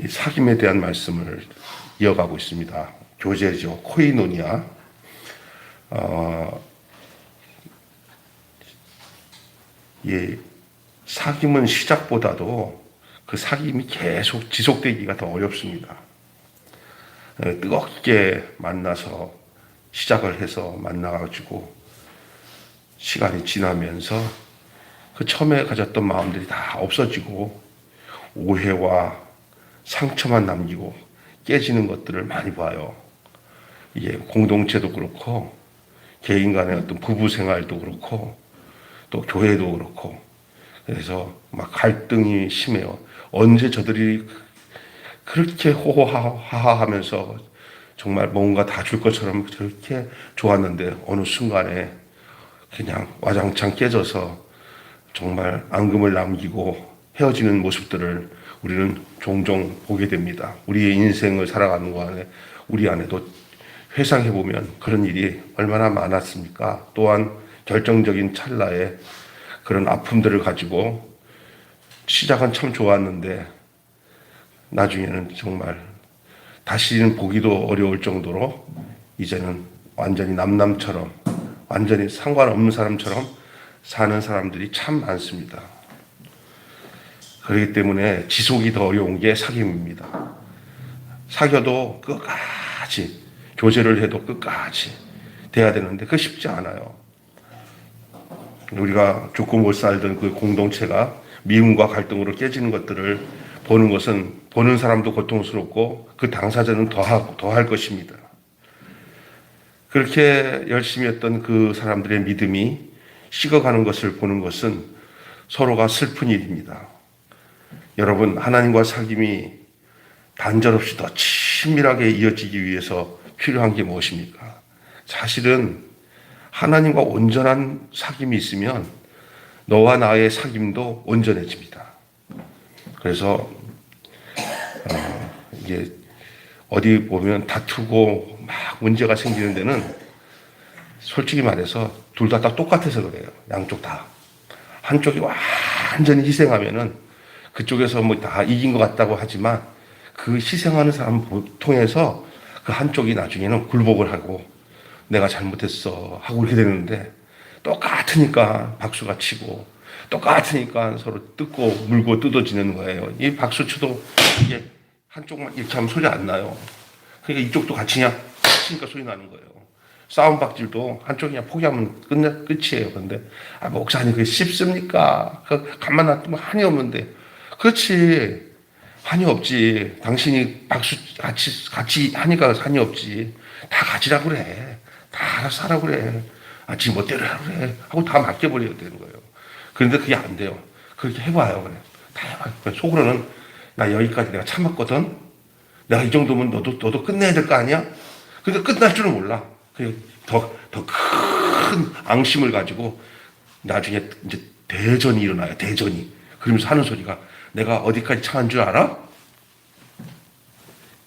이 사귐에 대한 말씀을 이어가고 있습니다. 교제죠. 코이노니아. 이 사귐은 시작보다도 그 사귐이 계속 지속되기가 더 어렵습니다. 뜨겁게 만나서 시작을 해서 만나가지고 시간이 지나면서 그 처음에 가졌던 마음들이 다 없어지고 오해와 상처만 남기고 깨지는 것들을 많이 봐요. 이게 공동체도 그렇고 개인 간의 어떤 부부 생활도 그렇고 또 교회도 그렇고 그래서 막 갈등이 심해요. 언제 저들이 그렇게 호호하하하면서 정말 뭔가 다 줄 것처럼 그렇게 좋았는데 어느 순간에 그냥 와장창 깨져서 정말 앙금을 남기고 헤어지는 모습들을 우리는 종종 보게 됩니다. 우리의 인생을 살아가는 동안에 우리 안에도 회상해 보면 그런 일이 얼마나 많았습니까? 또한 결정적인 찰나에 그런 아픔들을 가지고 시작은 참 좋았는데 나중에는 정말 다시는 보기도 어려울 정도로 이제는 완전히 남남처럼 완전히 상관없는 사람처럼 사는 사람들이 참 많습니다. 그렇기 때문에 지속이 더 어려운 게 사귐입니다. 사귀어도 끝까지 교제를 해도 끝까지 돼야 되는데 그거 쉽지 않아요. 우리가 죽고 못 살던 그 공동체가 미움과 갈등으로 깨지는 것들을 보는 것은 보는 사람도 고통스럽고 그 당사자는 더할 것입니다. 그렇게 열심히 했던 그 사람들의 믿음이 식어가는 것을 보는 것은 서로가 슬픈 일입니다. 여러분, 하나님과 사귐이 단절없이 더 친밀하게 이어지기 위해서 필요한 게 무엇입니까? 사실은 하나님과 온전한 사귐이 있으면 너와 나의 사귐도 온전해집니다. 그래서 이게 어디 보면 다투고 막 문제가 생기는 데는 솔직히 말해서 둘 다 똑같아서 그래요. 양쪽 다. 한쪽이 완전히 희생하면은 그쪽에서 뭐 다 이긴 것 같다고 하지만 그 희생하는 사람 통해서 그 한쪽이 나중에는 굴복을 하고 내가 잘못했어 하고 이렇게 되는데 똑같으니까 박수가 치고 똑같으니까 서로 뜯고 물고 뜯어지는 거예요. 이 박수 쳐도 이게 한쪽만 이렇게 하면 소리 안 나요. 그러니까 이쪽도 같이 그냥 치니까 소리 나는 거예요. 싸움 박질도 한쪽이 그냥 포기하면 끝이에요. 그런데 목사님 그게 쉽습니까? 가만 놔두면 한이 없는데 그렇지. 한이 없지. 당신이 박수 같이 하니까 한이 없지. 다 가지라고 그래. 다 알아서 하라고 그래. 지 멋대로 하라고 그래. 하고 다 맡겨버려야 되는 거예요. 그런데 그게 안 돼요. 그렇게 해봐요. 그래. 다 해봐요. 속으로는 나 여기까지 내가 참았거든. 내가 이 정도면 너도 끝내야 될 거 아니야? 근데 끝날 줄은 몰라. 더 큰 앙심을 가지고 나중에 이제 대전이 일어나요. 대전이. 그러면서 하는 소리가 내가 어디까지 참은 줄 알아?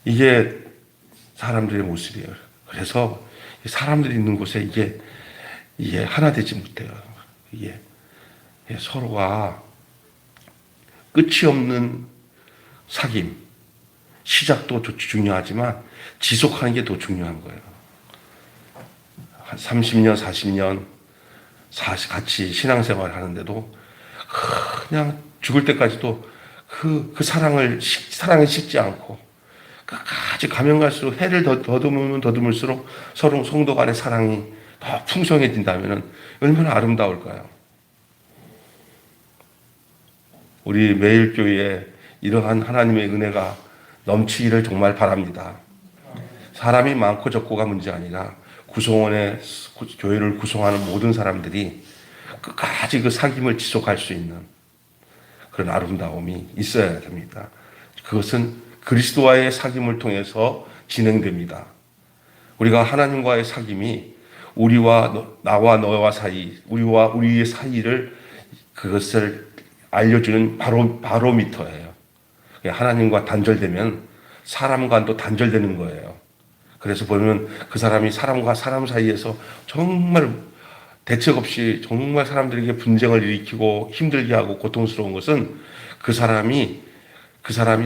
이게 사람들의 모습이에요. 그래서 사람들이 있는 곳에 이게 하나 되지 못해요. 이게 서로가 끝이 없는 사귐, 시작도 중요하지만 지속하는 게 더 중요한 거예요. 한 30년, 40년 같이 신앙생활 하는데도 그냥 죽을 때까지도 그 사랑에 식지 않고 끝까지 가면 갈수록 해를 더듬으면 더듬을수록 서로 성도 간의 사랑이 더 풍성해진다면 얼마나 아름다울까요? 우리 매일교회에 이러한 하나님의 은혜가 넘치기를 정말 바랍니다. 사람이 많고 적고가 문제 아니라 구성원의 교회를 구성하는 모든 사람들이 끝까지 그 사귐을 지속할 수 있는 그런 아름다움이 있어야 됩니다. 그것은 그리스도와의 사귐을 통해서 진행됩니다. 우리가 하나님과의 사귐이 나와 너와 사이, 우리와 우리의 사이를 그것을 알려주는 바로미터예요. 하나님과 단절되면 사람 간도 단절되는 거예요. 그래서 보면 그 사람이 사람과 사람 사이에서 정말 대책 없이 정말 사람들에게 분쟁을 일으키고 힘들게 하고 고통스러운 것은 그 사람이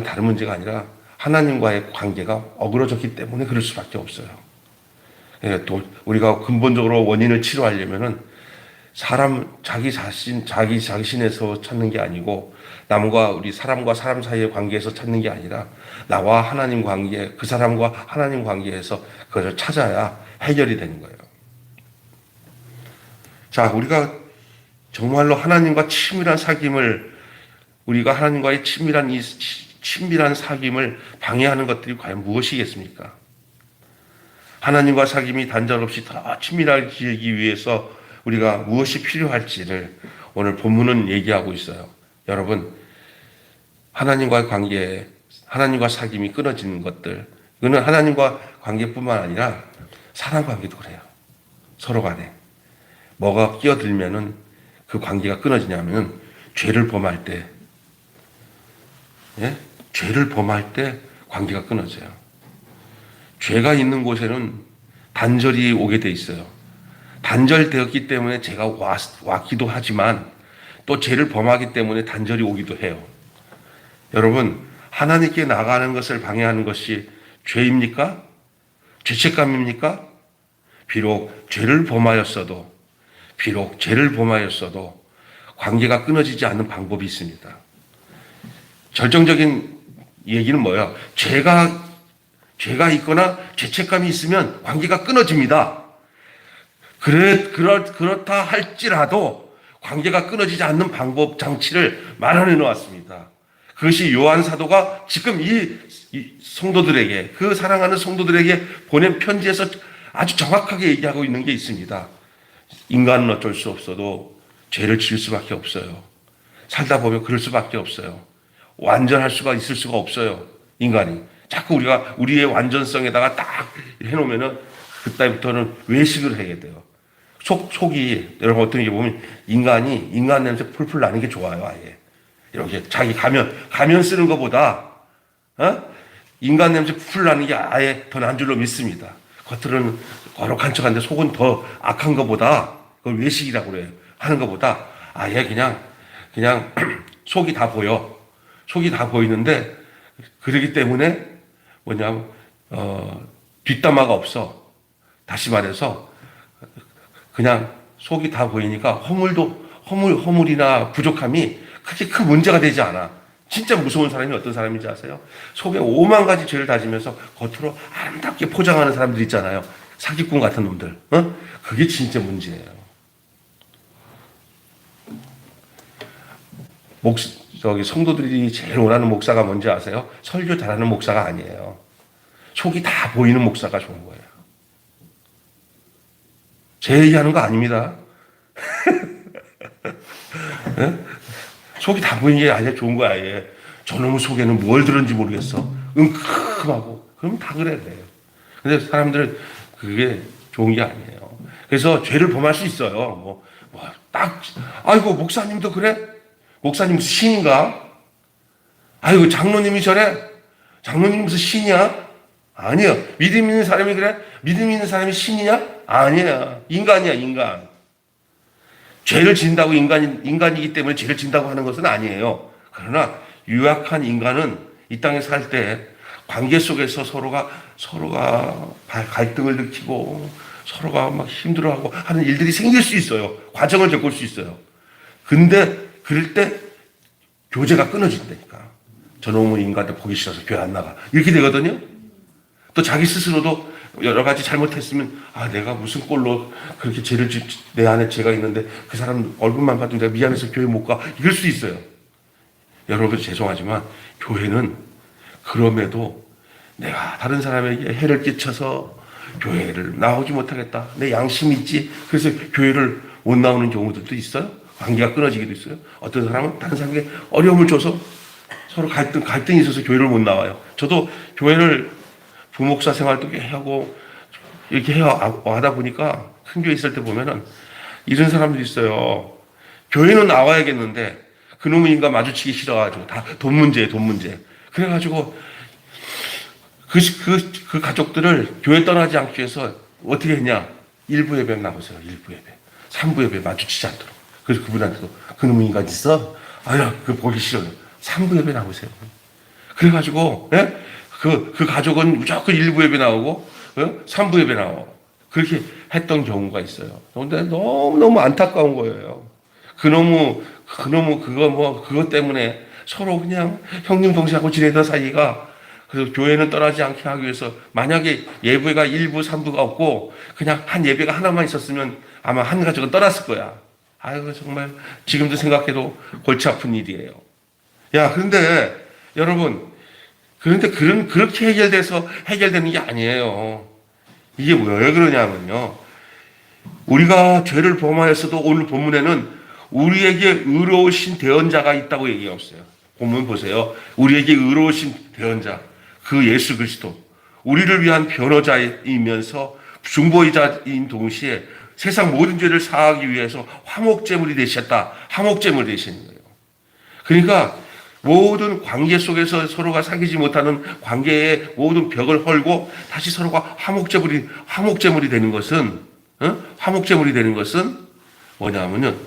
다른 문제가 아니라 하나님과의 관계가 어그러졌기 때문에 그럴 수밖에 없어요. 예, 또 우리가 근본적으로 원인을 치료하려면은 자기 자신에서 찾는 게 아니고 우리 사람과 사람 사이의 관계에서 찾는 게 아니라 나와 하나님 관계, 그 사람과 하나님 관계에서 그것을 찾아야 해결이 되는 거예요. 자, 우리가 정말로 하나님과 친밀한 사귐을, 우리가 하나님과의 친밀한 사귐을 방해하는 것들이 과연 무엇이겠습니까? 하나님과 사귐이 단절없이 더 친밀하기 위해서 우리가 무엇이 필요할지를 오늘 본문은 얘기하고 있어요. 여러분, 하나님과의 관계, 하나님과 사귐이 끊어지는 것들, 이거는 하나님과 관계뿐만 아니라 사람 관계도 그래요. 서로 간에 뭐가 끼어들면은 그 관계가 끊어지냐면은 죄를 범할 때, 예? 죄를 범할 때 관계가 끊어져요. 죄가 있는 곳에는 단절이 오게 돼 있어요. 단절되었기 때문에 죄가 왔기도 하지만 또 죄를 범하기 때문에 단절이 오기도 해요. 여러분, 하나님께 나가는 것을 방해하는 것이 죄입니까? 죄책감입니까? 비록 죄를 범하였어도 관계가 끊어지지 않는 방법이 있습니다. 절정적인 얘기는 뭐예요? 죄가 있거나 죄책감이 있으면 관계가 끊어집니다. 그렇다 할지라도 관계가 끊어지지 않는 방법, 장치를 마련해 놓았습니다. 그것이 요한 사도가 지금 이 성도들에게, 그 사랑하는 성도들에게 보낸 편지에서 아주 정확하게 얘기하고 있는 게 있습니다. 인간은 어쩔 수 없어도 죄를 지을 수밖에 없어요. 살다 보면 그럴 수밖에 없어요. 완전할 수가 있을 수가 없어요. 인간이. 자꾸 우리가 우리의 완전성에다가 딱 해놓으면은 그때부터는 외식을 하게 돼요. 속이, 여러분 어떤 게 보면 인간 냄새 풀풀 나는 게 좋아요, 아예. 이렇게 자기 가면 쓰는 것보다, 인간 냄새 풀 나는 게 아예 더 난 줄로 믿습니다. 겉으로는 거룩한 척한데 속은 더 악한 것보다, 그걸 외식이라고 그래요. 하는 것보다 아예 그냥 속이 다 보여. 속이 다 보이는데, 그러기 때문에 뭐냐면, 뒷담화가 없어. 다시 말해서, 그냥 속이 다 보이니까 허물이나 부족함이 그렇게 큰 문제가 되지 않아. 진짜 무서운 사람이 어떤 사람인지 아세요? 속에 5만 가지 죄를 다지면서 겉으로 아름답게 포장하는 사람들 있잖아요. 사기꾼 같은 놈들. 그게 진짜 문제예요. 성도들이 제일 원하는 목사가 뭔지 아세요? 설교 잘하는 목사가 아니에요. 속이 다 보이는 목사가 좋은 거예요. 제 얘기하는 거 아닙니다. 네? 속이 다 보이는 게 아니라 좋은 거야, 아예. 저놈의 속에는 뭘 들었는지 모르겠어. 은큼하고. 그럼 다 그래야 돼요. 근데 사람들은 그게 좋은 게 아니에요. 그래서 죄를 범할 수 있어요. 아이고, 목사님도 그래? 목사님 무슨 신인가? 아이고, 장로님이 저래? 장로님 무슨 신이야? 아니요. 믿음 있는 사람이 그래? 믿음 있는 사람이 신이냐? 아니야. 인간이야, 인간. 죄를 짓는다고 인간이기 때문에 죄를 짓는다고 하는 것은 아니에요. 그러나 유약한 인간은 이 땅에 살 때 관계 속에서 서로가 갈등을 느끼고 서로가 막 힘들어하고 하는 일들이 생길 수 있어요. 과정을 겪을 수 있어요. 근데 그럴 때 교제가 끊어진다니까. 저놈의 인간들 보기 싫어서 교회 안 나가. 이렇게 되거든요. 또 자기 스스로도 여러 가지 잘못했으면 내가 무슨 꼴로 그렇게 내 안에 죄가 있는데 그 사람 얼굴만 봐도 내가 미안해서 교회 못 가. 이럴 수 있어요. 여러분 죄송하지만 교회는 그럼에도 내가 다른 사람에게 해를 끼쳐서 교회를 나오지 못하겠다. 내 양심이 있지. 그래서 교회를 못 나오는 경우들도 있어요. 관계가 끊어지기도 있어요. 어떤 사람은 다른 사람에게 어려움을 줘서 서로 갈등이 있어서 교회를 못 나와요. 저도 교회를 부목사 생활도 하고 이렇게 하다 보니까 큰 교회 있을 때 보면은 이런 사람들이 있어요. 교회는 나와야겠는데 그놈의 인간 마주치기 싫어가지고 다 돈 문제. 그래가지고 그 가족들을 교회 떠나지 않기 위해서 어떻게 했냐? 일부 예배 나오세요. 일부 예배. 3부 예배 마주치지 않도록. 그래서 그분한테도 그놈의 인간 있어? 그거 보기 싫어요. 3부 예배 나오세요. 그래가지고, 예? 그 가족은 무조건 일부 예배 나오고, 삼부 예배 나오고. 그렇게 했던 경우가 있어요. 그런데 너무너무 안타까운 거예요. 그것 때문에 서로 그냥 형님, 동생하고 지내던 사이가 그래서 교회는 떠나지 않게 하기 위해서 만약에 예배가 1부, 3부가 없고 그냥 한 예배가 하나만 있었으면 아마 한 가족은 떠났을 거야. 아유, 정말 지금도 생각해도 골치 아픈 일이에요. 야, 그런데 여러분, 그렇게 해결되는 게 아니에요. 이게 왜 그러냐면요. 우리가 죄를 범하였어도 오늘 본문에는 우리에게 의로우신 대언자가 있다고 얘기했어요. 본문 보세요. 우리에게 의로우신 대언자, 그 예수 그리스도. 우리를 위한 변호자이면서 중보이자인 동시에 세상 모든 죄를 사하기 위해서 화목제물이 되셨다. 화목제물이 되시는 거예요. 그러니까 모든 관계 속에서 서로가 사귀지 못하는 관계의 모든 벽을 헐고 다시 서로가 화목제물이 되는 것은, 화목제물이 되는 것은 뭐냐면은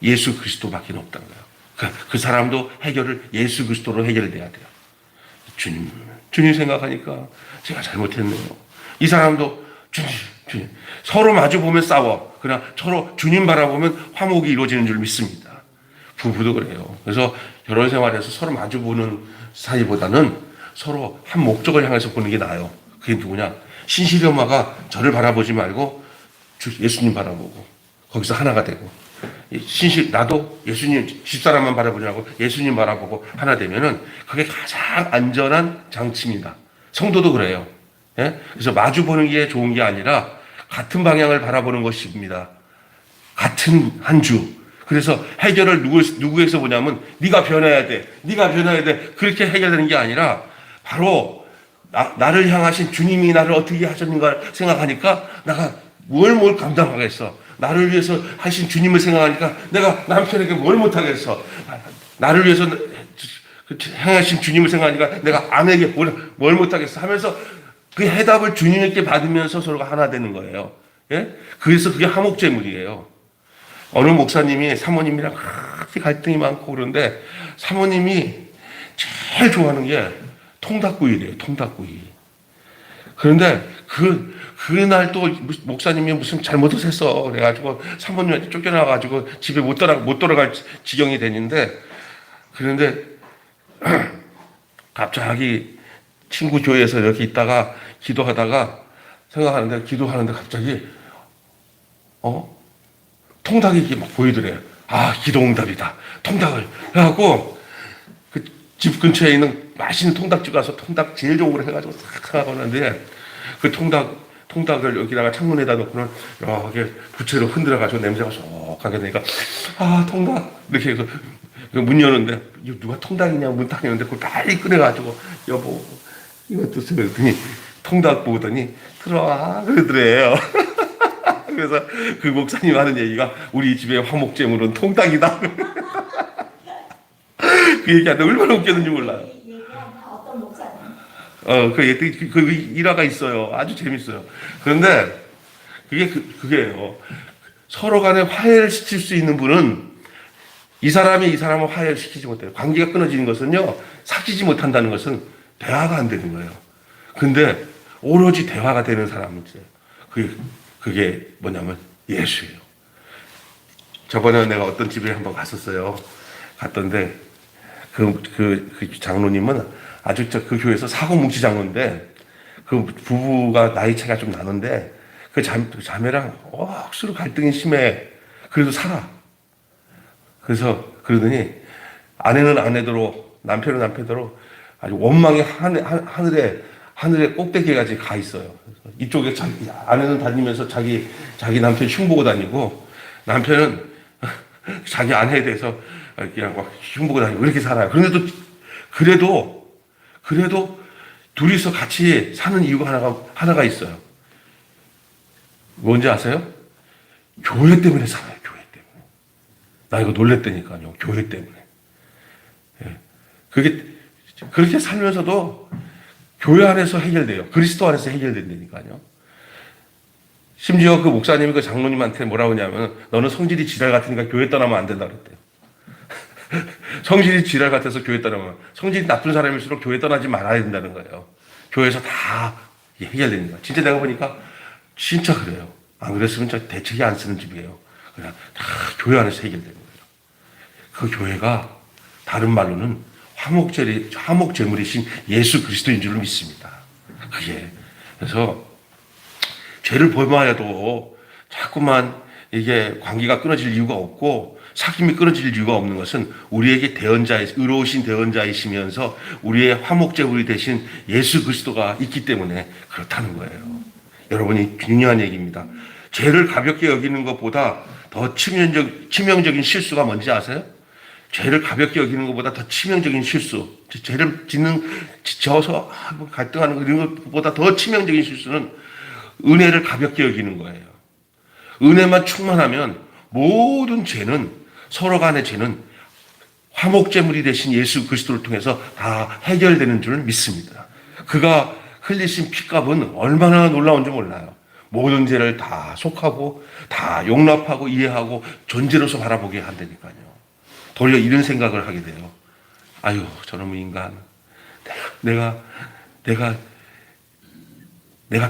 예수 그리스도밖에 없다는 거예요. 그 사람도 해결을 예수 그리스도로 해결돼야 돼요. 주님 생각하니까 제가 잘못했네요. 이 사람도 주님. 서로 마주 보면 싸워. 그러나 서로 주님 바라보면 화목이 이루어지는 줄 믿습니다. 부부도 그래요. 그래서 결혼 생활에서 서로 마주 보는 사이보다는 서로 한 목적을 향해서 보는 게 나아요. 그게 누구냐? 신실이 엄마가 저를 바라보지 말고 예수님 바라보고 거기서 하나가 되고, 나도 예수님 집사람만 바라보지 말고 예수님 바라보고 하나 되면은 그게 가장 안전한 장치입니다. 성도도 그래요. 예? 그래서 마주 보는 게 좋은 게 아니라 같은 방향을 바라보는 것입니다. 같은 한 주. 그래서 해결을 누구에서 보냐면 네가 변해야 돼. 네가 변해야 돼. 그렇게 해결되는 게 아니라 바로 나를 향하신 주님이 나를 어떻게 하셨는가 생각하니까 내가 뭘 감당하겠어. 나를 위해서 하신 주님을 생각하니까 내가 남편에게 뭘 못하겠어. 나를 위해서 향하신 주님을 생각하니까 내가 아내에게 뭘 못하겠어 하면서 그 해답을 주님께 받으면서 서로가 하나 되는 거예요. 예? 그래서 그게 화목제물이에요. 어느 목사님이 사모님이랑 그렇게 갈등이 많고 그런데 사모님이 제일 좋아하는 게 통닭구이래요. 통닭구이. 그런데 그날 또 목사님이 무슨 잘못을 했어. 그래가지고 사모님한테 쫓겨나가지고 집에 못 돌아갈 지경이 되는데, 그런데 갑자기 친구 교회에서 이렇게 있다가 기도하다가 갑자기 통닭이 이렇게 막 보이더래요. 아, 기도응답이다. 통닭을 해갖고 그 집 근처에 있는 맛있는 통닭집 가서 통닭 제일 좋은 걸 해가지고 싹 사가고 하는데 그 통닭을 여기다가 창문에다 놓고는 이렇게 부채로 흔들어가지고 냄새가 쏙하게 되니까 통닭 이렇게 해서 문 여는데 누가 통닭이냐 문 딱 여는데 그걸 빨리 꺼내가지고 여보 이것도 그랬더니 통닭 보더니 들어와 그러더래요. 그래서 그 목사님 하는 얘기가 우리 집의 화목제물은 통닭이다. 그 얘기하는데 얼마나 웃겼는지 몰라요. 어떤 목사님? 그 일화가 있어요. 아주 재밌어요. 그런데 그게요. 서로 간에 화해를 시킬 수 있는 분은 이 사람을 화해를 시키지 못해요. 관계가 끊어지는 것은요, 사귀지 못한다는 것은 대화가 안 되는 거예요. 근데 오로지 대화가 되는 사람은 있어요. 그게 뭐냐면 예수예요. 저번에 내가 어떤 집에 한번 갔었어요. 갔던데 그 장로님은 아주 그 교회에서 사고뭉치 장로인데 그 부부가 나이 차이가 좀 나는데 그 자매랑 억수로 갈등이 심해. 그래도 살아. 그래서 그러더니 아내는 아내대로 남편은 남편대로 아주 원망의 하늘에 꼭대기까지 가 있어요. 이쪽에 아내는 다니면서 자기 남편 흉보고 다니고 남편은 자기 아내에 대해서 그냥 막 흉보고 다니고 이렇게 살아요. 그래도 둘이서 같이 사는 이유가 하나가 있어요. 뭔지 아세요? 교회 때문에 살아요. 교회 때문에. 나 이거 놀랬다니까요. 교회 때문에. 예. 그렇게 살면서도 교회 안에서 해결돼요. 그리스도 안에서 해결된다니까요. 심지어 그 목사님이 그 장로님한테 뭐라고 하냐면 너는 성질이 지랄 같으니까 교회 떠나면 안 된다 그랬대요. 성질이 지랄 같아서 교회 떠나면 성질이 나쁜 사람일수록 교회 떠나지 말아야 된다는 거예요. 교회에서 다 해결되는 거예요. 진짜 내가 보니까 진짜 그래요. 안 그랬으면 저 대책이 안 쓰는 집이에요. 그냥 다 교회 안에서 해결되는 거예요. 그 교회가 다른 말로는 화목제물이신 예수 그리스도인 줄 믿습니다. 그게. 그래서 죄를 범하여도 자꾸만 이게 관계가 끊어질 이유가 없고 사귐이 끊어질 이유가 없는 것은 우리에게 의로우신 대언자이시면서 우리의 화목제물이 되신 예수 그리스도가 있기 때문에 그렇다는 거예요. 여러분이 중요한 얘기입니다. 죄를 가볍게 여기는 것보다 더 치명적인 실수가 뭔지 아세요? 죄를 가볍게 여기는 것보다 더 치명적인 실수, 죄를 지어서 갈등하는 거 이런 것보다 더 치명적인 실수는 은혜를 가볍게 여기는 거예요. 은혜만 충만하면 모든 죄는 서로 간의 죄는 화목제물이 되신 예수 그리스도를 통해서 다 해결되는 줄 믿습니다. 그가 흘리신 피값은 얼마나 놀라운지 몰라요. 모든 죄를 다 속하고 다 용납하고 이해하고 존재로서 바라보게 한다니까요. 도리어 이런 생각을 하게 돼요. 아유, 저놈의 인간. 내가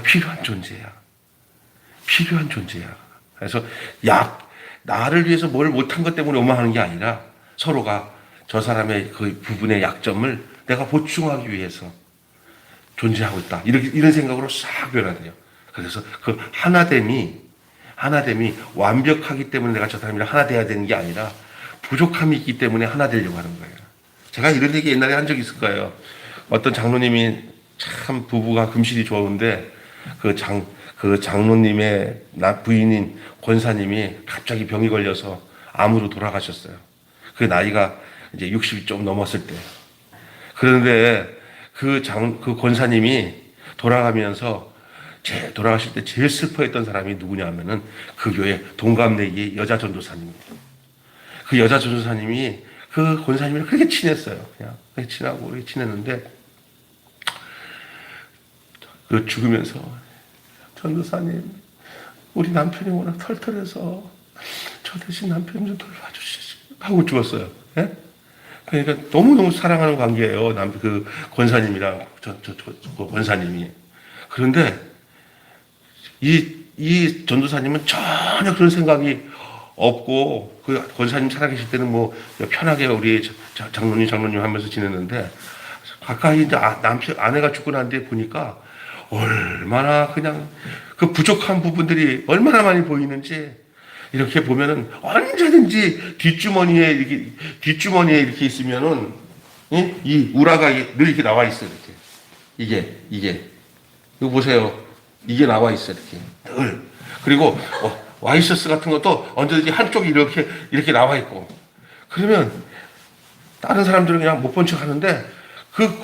필요한 존재야. 필요한 존재야. 그래서 나를 위해서 뭘 못한 것 때문에 원망하는 게 아니라 서로가 저 사람의 그 부분의 약점을 내가 보충하기 위해서 존재하고 있다. 이런 생각으로 싹 변화돼요. 그래서 그 하나됨이 완벽하기 때문에 내가 저 사람이랑 하나 돼야 되는 게 아니라 부족함이 있기 때문에 하나 되려고 하는 거예요. 제가 이런 얘기 옛날에 한 적이 있을 거예요. 어떤 장로님이 참 부부가 금실이 좋은데 그 장로님의 부인인 권사님이 갑자기 병이 걸려서 암으로 돌아가셨어요. 그 나이가 이제 60이 좀 넘었을 때. 그런데 그 권사님이 돌아가실 때 제일 슬퍼했던 사람이 누구냐면은 그 교회 동갑내기 여자 전도사님이에요. 그 여자 전도사님이 그 권사님이랑 그렇게 친했어요. 그냥 친하고 그렇게 친했는데 그 죽으면서 전도사님, 우리 남편이 워낙 털털해서 저 대신 남편 좀 돌봐주시지 하고 죽었어요. 예? 그러니까 너무너무 사랑하는 관계예요. 그 권사님이랑 그 권사님이. 그런데 이 전도사님은 전혀 그런 생각이 없고 그 권사님 살아계실 때는 뭐 편하게 우리 장로님 하면서 지냈는데 가까이 이제 아내가 죽고 난 뒤에 보니까 얼마나 그냥 그 부족한 부분들이 얼마나 많이 보이는지 이렇게 보면은 언제든지 뒷주머니에 이렇게 있으면은 이 우라가 늘 이렇게 나와 있어요. 이렇게 이거 보세요. 이게 나와 있어요. 이렇게 늘. 그리고 와이셔츠 같은 것도 언제든지 한쪽이 이렇게 나와 있고 그러면 다른 사람들은 그냥 못 본 척 하는데 그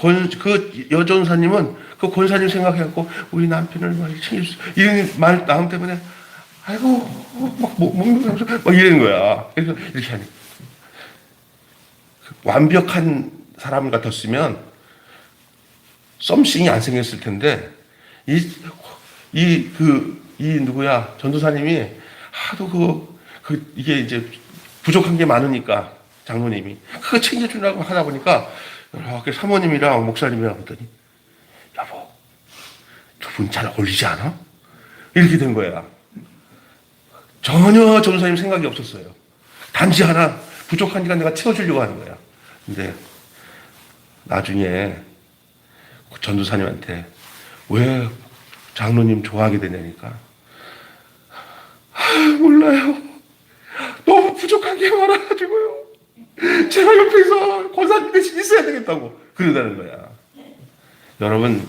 여전사님은 그 권사님 생각해갖고 우리 남편을 많이 챙겨주세요. 이런 말 나옴 때문에 아이고 막 이러는 거야. 그래서 이렇게 하니 완벽한 사람 같았으면 썸씽이 안 생겼을 텐데 누구야 전도사님이 하도 이게 이제 부족한 게 많으니까 장로님이 그거 챙겨주려고 하다 보니까 이렇게 사모님이랑 목사님이랑 보더니 여보 두 분 잘 어울리지 않아? 이렇게 된 거야. 전혀 전도사님 생각이 없었어요. 단지 하나 부족하니까 내가 채워주려고 하는 거야. 근데 나중에 전도사님한테 왜 장로님 좋아하게 되냐니까 몰라요. 너무 부족한 게 많아가지고요. 제가 옆에서 권사님 대신 있어야 되겠다고 그러다는 거야. 여러분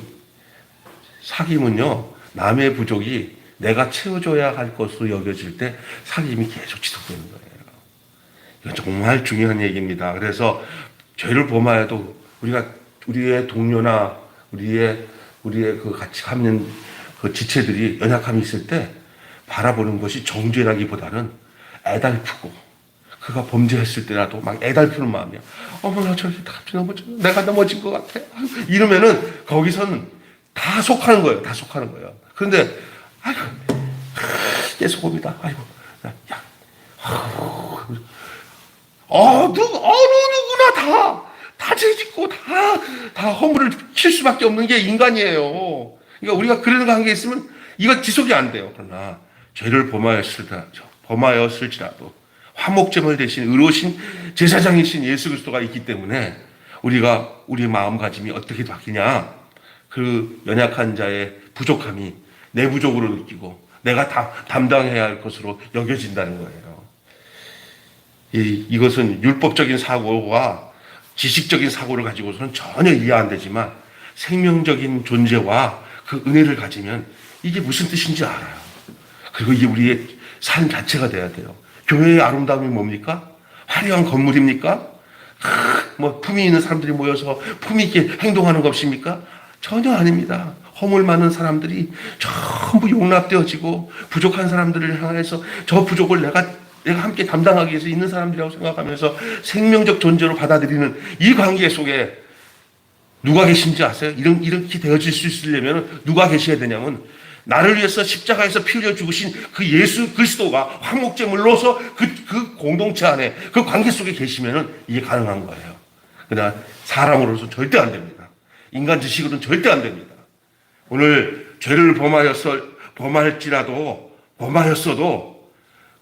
사귐은요 남의 부족이 내가 채워줘야 할 것으로 여겨질 때 사귐이 계속 지속되는 거예요. 이건 정말 중요한 얘기입니다. 그래서 죄를 범하여도 우리의 동료나 우리의 그 같이 가는 그 지체들이 연약함이 있을 때 바라보는 것이 정죄라기보다는 애달프고 그가 범죄했을 때라도 막 애달프는 마음이야. 어머나 저기 갑자기 내가 넘어진 것 같아. 이러면은 거기서는 다 속하는 거예요. 다 속하는 거예요. 그런데 아이고 얘 소금이다. 아이고 야 어느 누구나 다 죄짓고 다 허물을 칠 수밖에 없는 게 인간이에요. 그러니까 우리가 그런 관계에 있으면 이거 지속이 안 돼요. 그러나 죄를 범하였을지라도 화목제물 대신 의로우신 제사장이신 예수 그리스도가 있기 때문에 우리가 우리의 마음가짐이 어떻게 바뀌냐? 그 연약한 자의 부족함이 내 부족으로 느끼고 내가 다 담당해야 할 것으로 여겨진다는 거예요. 이것은 율법적인 사고와 지식적인 사고를 가지고서는 전혀 이해 안 되지만 생명적인 존재와 그 은혜를 가지면 이게 무슨 뜻인지 알아요. 그리고 이게 우리의 삶 자체가 돼야 돼요. 교회의 아름다움이 뭡니까? 화려한 건물입니까? 뭐 품위 있는 사람들이 모여서 품위 있게 행동하는 것입니까? 전혀 아닙니다. 허물 많은 사람들이 전부 용납되어지고 부족한 사람들을 향해서 저 부족을 내가 함께 담당하기 위해서 있는 사람들이라고 생각하면서 생명적 존재로 받아들이는 이 관계 속에 누가 계신지 아세요? 이렇게 되어질 수 있으려면 누가 계셔야 되냐면 나를 위해서 십자가에서 피 흘려 죽으신 그 예수 그리스도가 화목제물로서 그 공동체 안에 그 관계 속에 계시면 이게 가능한 거예요. 그러나 사람으로서 절대 안 됩니다. 인간 지식으로는 절대 안 됩니다. 오늘 죄를 범하였어도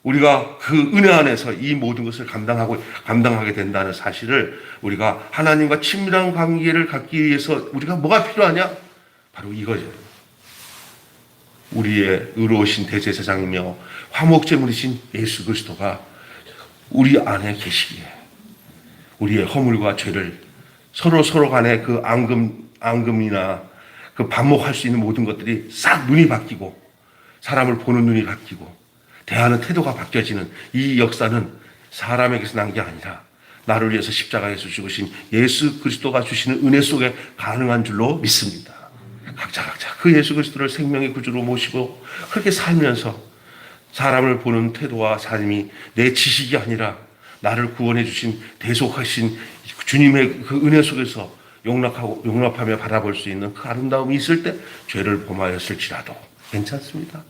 우리가 그 은혜 안에서 이 모든 것을 감당하게 된다는 사실을 우리가 하나님과 친밀한 관계를 갖기 위해서 우리가 뭐가 필요하냐? 바로 이거죠. 우리의 의로우신 대제사장이며 화목제물이신 예수 그리스도가 우리 안에 계시기에 우리의 허물과 죄를 서로 간에 그 앙금이나 그 반목할 수 있는 모든 것들이 싹 눈이 바뀌고 사람을 보는 눈이 바뀌고 대하는 태도가 바뀌어지는 이 역사는 사람에게서 난 게 아니라 나를 위해서 십자가에서 죽으신 예수 그리스도가 주시는 은혜 속에 가능한 줄로 믿습니다. 각자 그 예수 그리스도를 생명의 구주로 모시고 그렇게 살면서 사람을 보는 태도와 삶이 내 지식이 아니라 나를 구원해 주신 대속하신 주님의 그 은혜 속에서 용납하며 바라볼 수 있는 그 아름다움이 있을 때 죄를 범하였을지라도 괜찮습니다.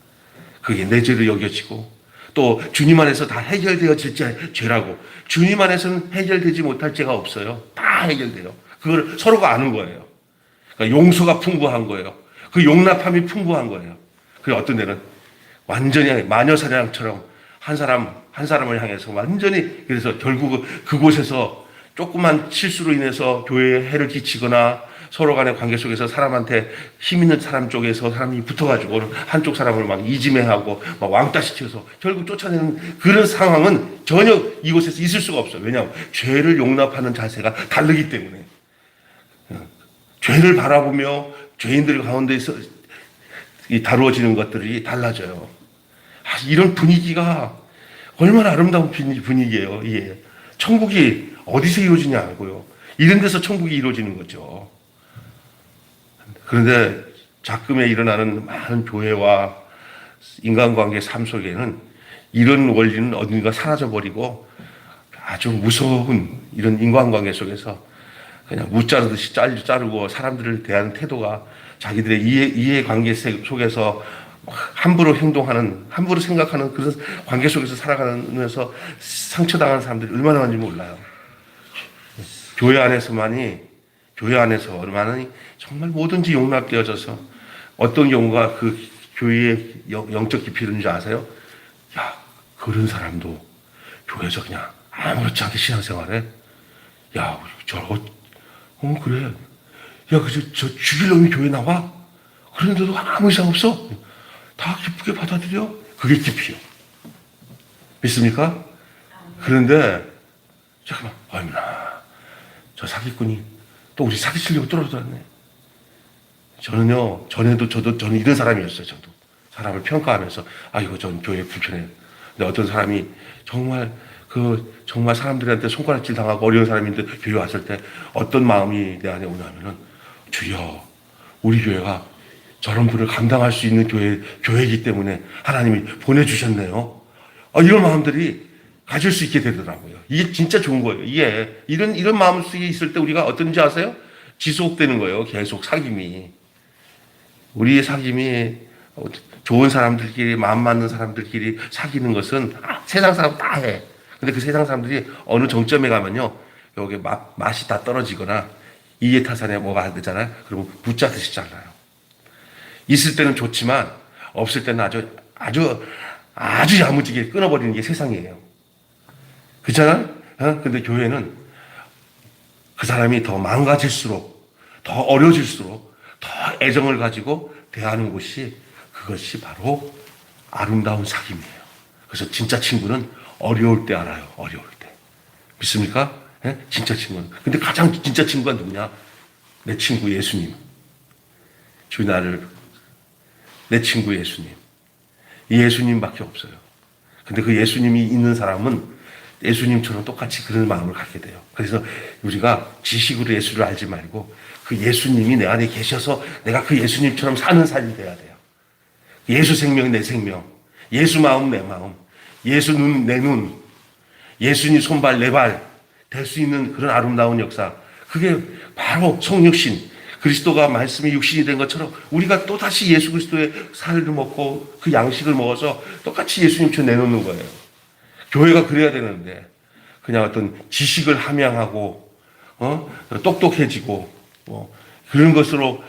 그게 내 죄로 여겨지고 또 주님 안에서 다 해결되어질 죄라고 주님 안에서는 해결되지 못할 죄가 없어요. 다 해결돼요. 그걸 서로가 아는 거예요. 그러니까 용서가 풍부한 거예요. 그 용납함이 풍부한 거예요. 그리고 어떤 데는 완전히 마녀사냥처럼 한 사람을 향해서 완전히 그래서 결국 그곳에서 조그만 실수로 인해서 교회에 해를 끼치거나 서로 간의 관계 속에서 사람한테 힘 있는 사람 쪽에서 사람이 붙어가지고 한쪽 사람을 막 이지매하고 막 왕따시켜서 결국 쫓아내는 그런 상황은 전혀 이곳에서 있을 수가 없어요. 왜냐하면 죄를 용납하는 자세가 다르기 때문에. 죄를 바라보며 죄인들 가운데서 다루어지는 것들이 달라져요. 이런 분위기가 얼마나 아름다운 분위기예요. 예. 천국이 어디서 이루어지냐고요. 이런 데서 천국이 이루어지는 거죠. 그런데 작금에 일어나는 많은 교회와 인간관계 삶 속에는 이런 원리는 어딘가 사라져버리고 아주 무서운 이런 인간관계 속에서 그냥 무 자르듯이 자르고 사람들을 대하는 태도가 자기들의 이해관계 속에서 함부로 생각하는 그런 관계 속에서 살아가면서 상처당하는 사람들이 얼마나 많은지 몰라요. 교회 안에서 얼마나 정말 뭐든지 용납되어져서 어떤 경우가 그 교회의 영적 깊이를 있는지 아세요? 야, 그런 사람도 교회에서 그냥 아무렇지 않게 신앙생활해? 야, 그래. 야, 저 죽일 놈이 교회 나와? 그런데도 아무 이상 없어? 다 기쁘게 받아들여? 그게 깊이요. 믿습니까? 그런데, 잠깐만, 얼마나, 저 사기꾼이 또 우리 사기치려고 떨어졌네. 저는 이런 사람이었어요, 저도. 사람을 평가하면서, 이거 전 교회 불편해요. 근데 어떤 사람이 정말 사람들한테 손가락질 당하고 어려운 사람인데 교회 왔을 때 어떤 마음이 내 안에 오냐면은, 주여, 우리 교회가 저런 분을 감당할 수 있는 교회이기 때문에 하나님이 보내주셨네요. 이런 마음들이 가질 수 있게 되더라고요. 이게 진짜 좋은 거예요. 이런 마음속에 있을 때 우리가 어떤지 아세요? 지속되는 거예요. 계속 사귐이. 우리의 사귐이 좋은 사람들끼리, 마음 맞는 사람들끼리 사귀는 것은 세상 사람 다 해. 근데 그 세상 사람들이 어느 정점에 가면요, 여기 맛이 다 떨어지거나 이해타산에 뭐가 안 되잖아요. 그러면 붙잡듯이 잘라요. 있을 때는 좋지만 없을 때는 아주 야무지게 끊어버리는 게 세상이에요. 그렇잖아요? 근데 교회는 그 사람이 더 망가질수록, 더 어려질수록 더 애정을 가지고 대하는 곳이, 그것이 바로 아름다운 사귐이에요. 그래서 진짜 친구는 어려울 때 알아요. 어려울 때. 믿습니까? 예? 진짜 친구는. 근데 가장 진짜 친구가 누구냐? 내 친구 예수님. 주 나를, 내 친구 예수님. 이 예수님밖에 없어요. 근데 그 예수님이 있는 사람은 예수님처럼 똑같이 그런 마음을 갖게 돼요. 그래서 우리가 지식으로 예수를 알지 말고 그 예수님이 내 안에 계셔서 내가 그 예수님처럼 사는 삶이 돼야 돼요. 예수 생명이 내 생명, 예수 마음 내 마음, 예수 눈 내 눈, 예수님 손발 내 발 될 수 있는 그런 아름다운 역사. 그게 바로 성육신, 그리스도가 말씀이 육신이 된 것처럼 우리가 또다시 예수 그리스도의 살을 먹고 그 양식을 먹어서 똑같이 예수님처럼 내놓는 거예요. 교회가 그래야 되는데 그냥 어떤 지식을 함양하고 똑똑해지고 그런 것으로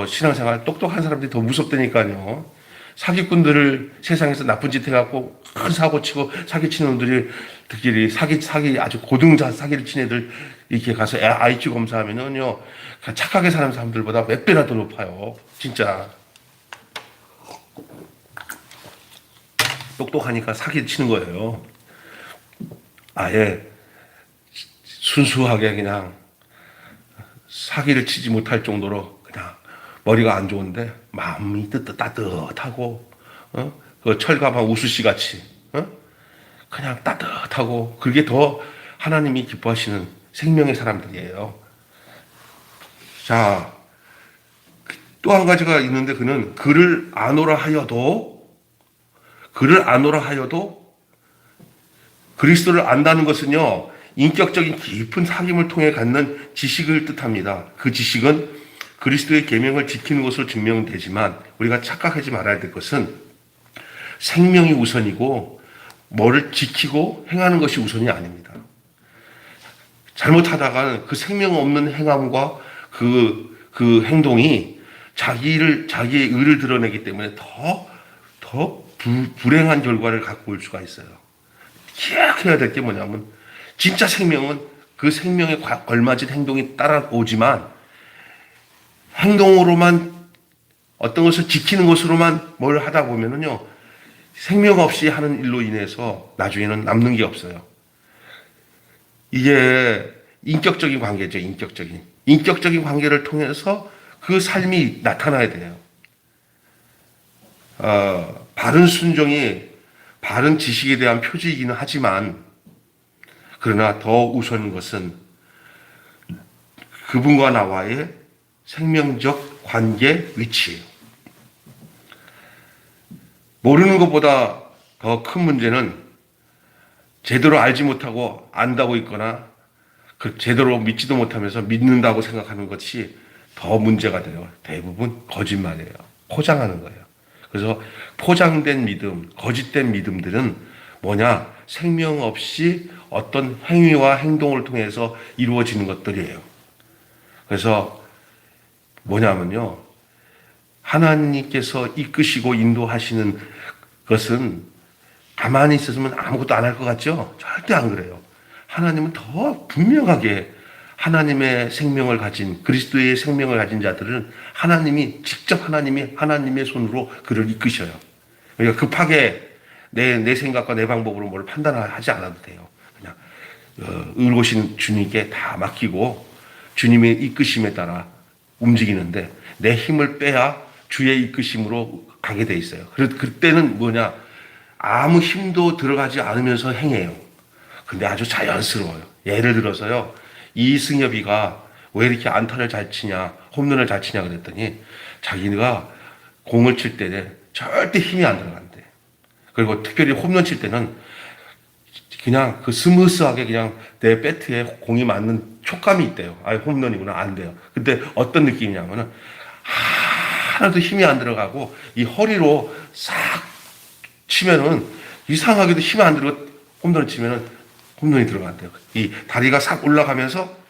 신앙생활, 똑똑한 사람들이 더 무섭다니까요. 사기꾼들을 세상에서 나쁜 짓 해갖고 큰 사고 치고 사기치는 놈들이 사기 아주 고등자 사기를 친 애들 이렇게 가서 IQ 검사하면은요, 착하게 사는 사람들보다 몇 배나 더 높아요. 진짜. 똑똑하니까 사기 치는 거예요. 아예 순수하게 그냥 사기를 치지 못할 정도로 그냥 머리가 안 좋은데 마음이 따뜻하고 그 철가방 우수씨 같이 그냥 따뜻하고, 그게 더 하나님이 기뻐하시는 생명의 사람들이에요. 자, 또 한 가지가 있는데 그는 그를 아노라 하여도 그리스도를 안다는 것은요, 인격적인 깊은 사귐을 통해 갖는 지식을 뜻합니다. 그 지식은 그리스도의 계명을 지키는 것으로 증명되지만 우리가 착각하지 말아야 될 것은 생명이 우선이고 뭐를 지키고 행하는 것이 우선이 아닙니다. 잘못하다가는 그 생명 없는 행함과 그 행동이 자기의 의를 드러내기 때문에 더 불행한 결과를 갖고 올 수가 있어요. 기억해야 될 게 뭐냐면, 진짜 생명은 그 생명에 걸맞은 행동이 따라오지만 행동으로만 어떤 것을 지키는 것으로만 뭘 하다 보면은요, 생명 없이 하는 일로 인해서 나중에는 남는 게 없어요. 이게 인격적인 관계죠. 인격적인 관계를 통해서 그 삶이 나타나야 돼요. 바른 순종이 바른 지식에 대한 표지이기는 하지만, 그러나 더 우선인 것은 그분과 나와의 생명적 관계 위치예요. 모르는 것보다 더 큰 문제는 제대로 알지 못하고 안다고 있거나 제대로 믿지도 못하면서 믿는다고 생각하는 것이 더 문제가 돼요. 대부분 거짓말이에요. 포장하는 거예요. 그래서 포장된 믿음, 거짓된 믿음들은 뭐냐? 생명 없이 어떤 행위와 행동을 통해서 이루어지는 것들이에요. 그래서 뭐냐면요, 하나님께서 이끄시고 인도하시는 것은 가만히 있었으면 아무것도 안 할 것 같죠? 절대 안 그래요. 하나님은 더 분명하게 하나님의 생명을 가진, 그리스도의 생명을 가진 자들은 직접 하나님의 손으로 그를 이끄셔요. 그러니까 급하게 내 생각과 내 방법으로 뭘 판단하지 않아도 돼요. 그냥 의로우신 주님께 다 맡기고 주님의 이끄심에 따라 움직이는데, 내 힘을 빼야 주의 이끄심으로 가게 돼 있어요. 그때는 뭐냐? 아무 힘도 들어가지 않으면서 행해요. 근데 아주 자연스러워요. 예를 들어서요, 이승엽이가 왜 이렇게 안타를 잘 치냐, 홈런을 잘 치냐 그랬더니 자기가 공을 칠 때 절대 힘이 안 들어간대. 그리고 특별히 홈런 칠 때는 그냥 그 스무스하게 그냥 내 배트에 공이 맞는 촉감이 있대요. 아, 홈런이구나. 안 돼요. 근데 어떤 느낌이냐면은 하나도 힘이 안 들어가고 이 허리로 싹 치면은 이상하게도 힘이 안 들어가 홈런을 치면은 홈런이 들어간대요. 이 다리가 싹 올라가면서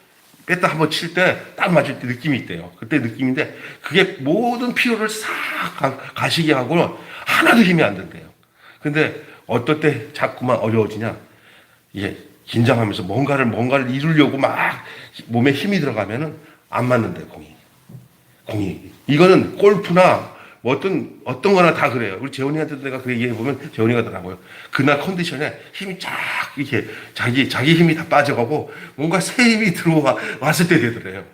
뺐다 한번 칠 때 딱 맞을 때 느낌이 있대요. 그때 느낌인데 그게 모든 피로를 싹 가시게 하고 하나도 힘이 안 든대요. 근데 어떨 때 자꾸만 어려워지냐? 이게 긴장하면서 뭔가를 이루려고 막 몸에 힘이 들어가면은 안 맞는데 공이. 이거는 골프나 뭐 어떤 거나 다 그래요. 우리 재훈이한테도 내가 그 얘기해보면 재훈이가 하더라고요. 그날 컨디션에 힘이 쫙 이렇게 자기 힘이 다 빠져가고 뭔가 새 힘이 왔을 때 되더래요.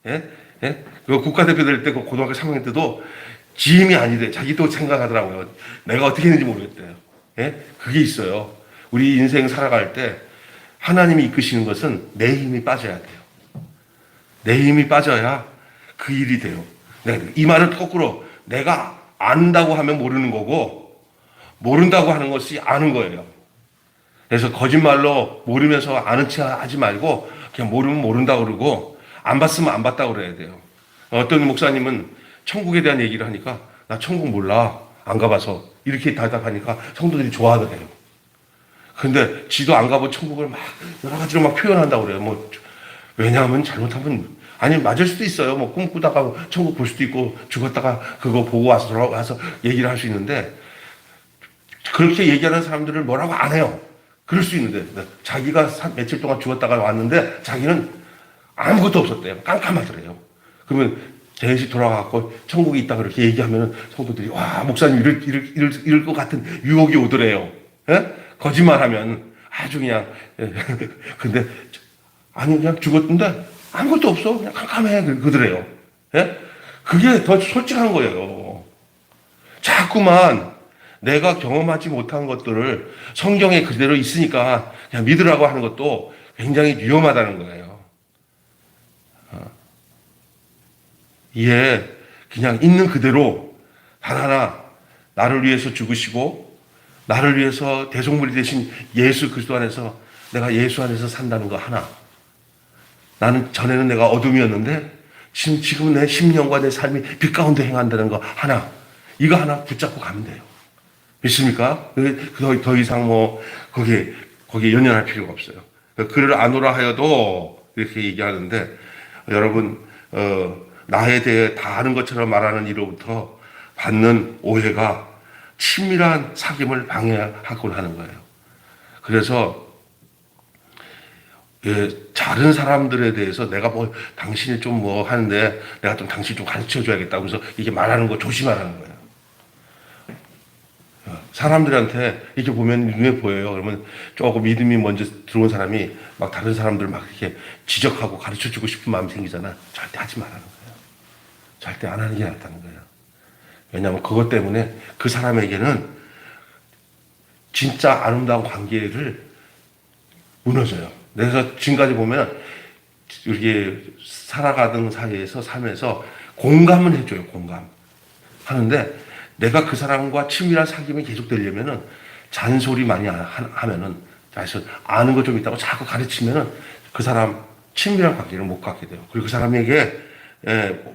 예? 예? 그 국가대표 될 때 그 고등학교 3학년 때도 지 힘이 아니래. 자기도 생각하더라고요. 내가 어떻게 했는지 모르겠대요. 예? 그게 있어요. 우리 인생 살아갈 때 하나님이 이끄시는 것은 내 힘이 빠져야 돼요. 내 힘이 빠져야 그 일이 돼요. 이 말은 거꾸로 내가 안다고 하면 모르는 거고 모른다고 하는 것이 아는 거예요. 그래서 거짓말로 모르면서 아는 체 하지 말고 그냥 모르면 모른다고 그러고 안 봤으면 안 봤다고 그래야 돼요. 어떤 목사님은 천국에 대한 얘기를 하니까 나 천국 몰라. 안 가봐서. 이렇게 대답하니까 성도들이 좋아하더래요. 근데 지도 안 가본 천국을 막 여러 가지로 막 표현한다고 그래요. 뭐 왜냐하면 잘못하면 아니 맞을 수도 있어요. 뭐 꿈꾸다가 천국 볼 수도 있고 죽었다가 그거 보고 와서 얘기를 할 수 있는데 그렇게 얘기하는 사람들을 뭐라고 안 해요. 그럴 수 있는데 자기가 며칠 동안 죽었다가 왔는데 자기는 아무것도 없었대요. 깜깜하더래요. 그러면 대시 돌아가고 천국에 있다 그렇게 얘기하면 성도들이 와 목사님 이럴 것 같은 유혹이 오더래요. 예? 거짓말하면 아주 그냥 근데 아니 그냥 죽었는데 아무것도 없어 그냥 깜깜해 그러더래요. 예? 그게 더 솔직한 거예요. 자꾸만 내가 경험하지 못한 것들을 성경에 그대로 있으니까 그냥 믿으라고 하는 것도 굉장히 위험하다는 거예요. 이에 그냥 있는 그대로 하나하나 나를 위해서 죽으시고 나를 위해서 대속물이 되신 예수 그리스도 안에서 내가 예수 안에서 산다는 거 하나. 나는 전에는 내가 어둠이었는데 지금은 내 심령과 내 삶이 빛 가운데 행한다는 거 하나. 이거 하나 붙잡고 가면 돼요. 믿습니까? 더 이상 뭐 거기에 연연할 필요가 없어요. 그를 아노라 하여도 이렇게 얘기하는데 여러분 나에 대해 다 아는 것처럼 말하는 이로부터 받는 오해가 친밀한 사귐을 방해하곤 하는 거예요. 그래서 다른 사람들에 대해서 내가 뭐 당신이 좀 뭐 하는데 내가 좀 당신 좀 가르쳐 줘야겠다고 해서 이게 말하는 거 조심하라는 거예요. 사람들한테 이렇게 보면 눈에 보여요. 그러면 조금 믿음이 먼저 들어온 사람이 막 다른 사람들 막 이렇게 지적하고 가르쳐 주고 싶은 마음이 생기잖아. 절대 하지 말라는 거예요. 절대 안 하는 게 낫다는 거예요. 왜냐하면 그것 때문에 그 사람에게는 진짜 아름다운 관계를 무너져요. 그래서 지금까지 보면 이렇게 살아가던 사이에서 삶에서 공감은 해줘요. 공감. 하는데 내가 그 사람과 친밀한 사귐이 계속되려면은 잔소리 많이 하면은 사실 아는 거 좀 있다고 자꾸 가르치면은 그 사람 친밀한 관계를 못 갖게 돼요. 그리고 그 사람에게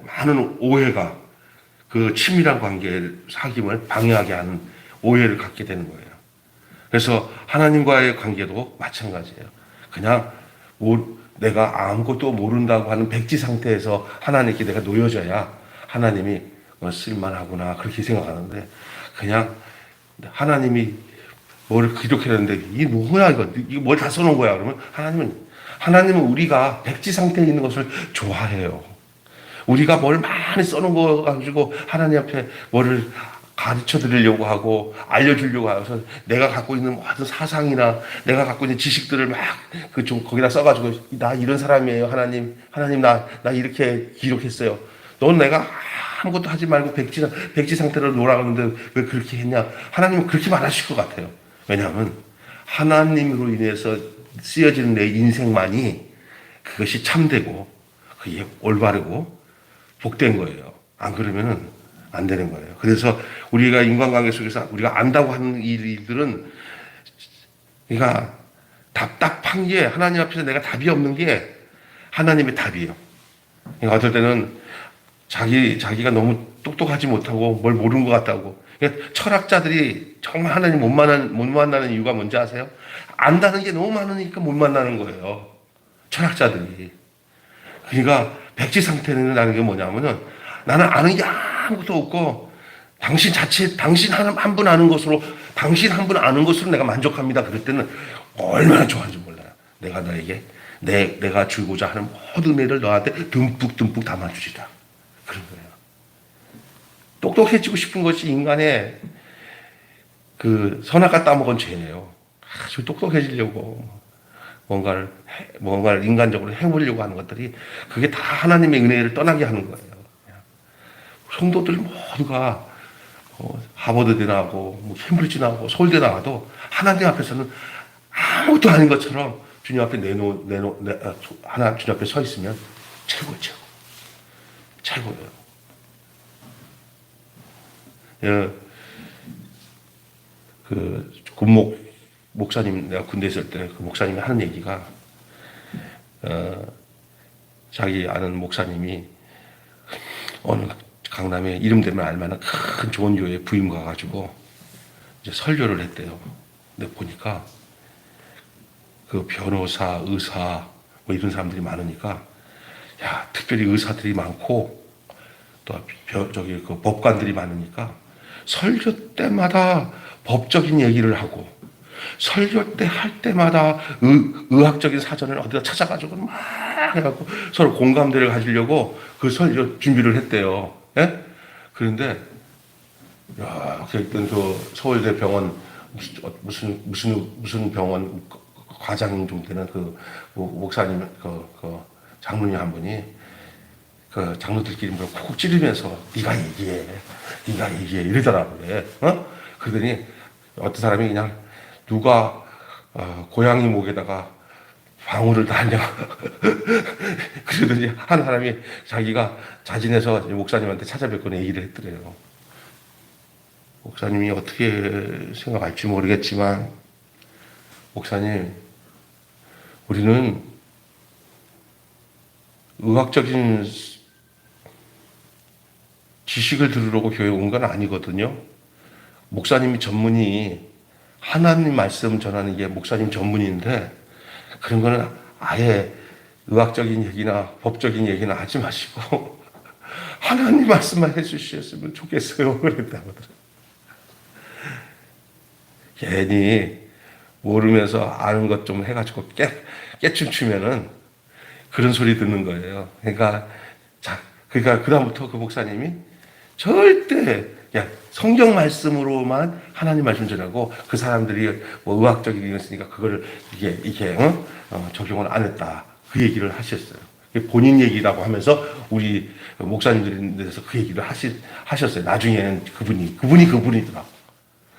많은 오해가 그 친밀한 관계 사귐을 방해하게 하는 오해를 갖게 되는 거예요. 그래서 하나님과의 관계도 마찬가지예요. 그냥 내가 아무것도 모른다고 하는 백지 상태에서 하나님께 내가 놓여져야 하나님이 쓸만하구나 그렇게 생각하는데 그냥 하나님이 뭘 기록해놨는데 이게 뭐야 이거 뭘 다 써놓은 거야 그러면 하나님은 우리가 백지 상태에 있는 것을 좋아해요. 우리가 뭘 많이 써놓은 거 가지고 하나님 앞에 뭐를 가르쳐 드리려고 하고 알려주려고 해서 내가 갖고 있는 모든 사상이나 내가 갖고 있는 지식들을 막 좀 거기다 써가지고 나 이런 사람이에요 하나님 나 이렇게 기록했어요. 넌 내가 아무것도 하지 말고 백지 상태로 놀아가는데 왜 그렇게 했냐? 하나님은 그렇게 말하실 것 같아요. 왜냐하면 하나님으로 인해서 쓰여지는 내 인생만이 그것이 참되고 그게 올바르고 복된 거예요. 안 그러면은 안 되는 거예요. 그래서 우리가 인간관계 속에서 우리가 안다고 하는 일들은 그러니까 답답한 게 하나님 앞에서 내가 답이 없는 게 하나님의 답이에요. 그러니까 어떨 때는 자기가 너무 똑똑하지 못하고 뭘 모르는 것 같다고 그러니까 철학자들이 정말 하나님 못 만나는 이유가 뭔지 아세요? 안다는 게 너무 많으니까 못 만나는 거예요. 철학자들이. 그러니까 백지 상태라는 게 뭐냐면은 나는 아는 게 아무것도 없고 당신 한 분 아는 것으로 당신 한 분 아는 것으로 내가 만족합니다. 그럴 때는 얼마나 좋아하는지 몰라요. 내가 너에게 내가 주고자 하는 모든 은혜를 너한테 듬뿍 담아주시라. 그런 거예요. 똑똑해지고 싶은 것이 인간의 그 선악과 따먹은 죄예요. 아주 똑똑해지려고 뭔가를 인간적으로 해보려고 하는 것들이 그게 다 하나님의 은혜를 떠나게 하는 거예요. 성도들 모두가 하버드대 나오고 뭐 캠브리지 나오고 서울대 나와도 하나님 앞에서는 아무것도 아닌 것처럼 주님 앞에 주님 앞에 서 있으면 최고예요. 예, 그 군목 목사님, 내가 군대 있을 때 그 목사님이 하는 얘기가 자기 아는 목사님이 어느 강남에 이름 되면 알만한 큰 좋은 교회 부임 가가지고 이제 설교를 했대요. 근데 보니까 그 변호사, 의사 뭐 이런 사람들이 많으니까 야, 특별히 의사들이 많고 또 그 법관들이 많으니까 설교 때마다 법적인 얘기를 하고 설교 때 할 때마다 의학적인 사전을 어디다 찾아가지고 막 해갖고 서로 공감대를 가지려고 그 설교 준비를 했대요. 예? 그런데 그 서울대 병원 무슨 병원 과장 좀 되는 그 목사님 그 장로님 한 분이 그 장로들끼리 뭐 콕콕 찌르면서 네가 얘기해 이러더라고요. 그러더니 어떤 사람이 그냥 누가 고양이 목에다가 방울을 달냐 그러더니 한 사람이 자기가 자진해서 목사님한테 찾아뵙고 얘기를 했더래요. 목사님이 어떻게 생각할지 모르겠지만 목사님, 우리는 의학적인 지식을 들으려고 교회 온 건 아니거든요. 목사님이 전문이 하나님 말씀 전하는 게 목사님 전문인데 그런 거는 아예 의학적인 얘기나 법적인 얘기나 하지 마시고 하나님 말씀만 해주셨으면 좋겠어요. 그랬다고 하더라고요. 괜히 모르면서 아는 것 좀 해가지고 깨춤추면은 그런 소리 듣는 거예요. 그러니까 그다음부터 그 목사님이 절대 성경 말씀으로만 하나님 말씀 전하고 그 사람들이 뭐 의학적인 게 있으니까 그거를 이게 적용을 안 했다. 그 얘기를 하셨어요. 본인 얘기라고 하면서 우리 목사님들에 대해서 그 얘기를 하셨어요. 나중에는 그분이더라고.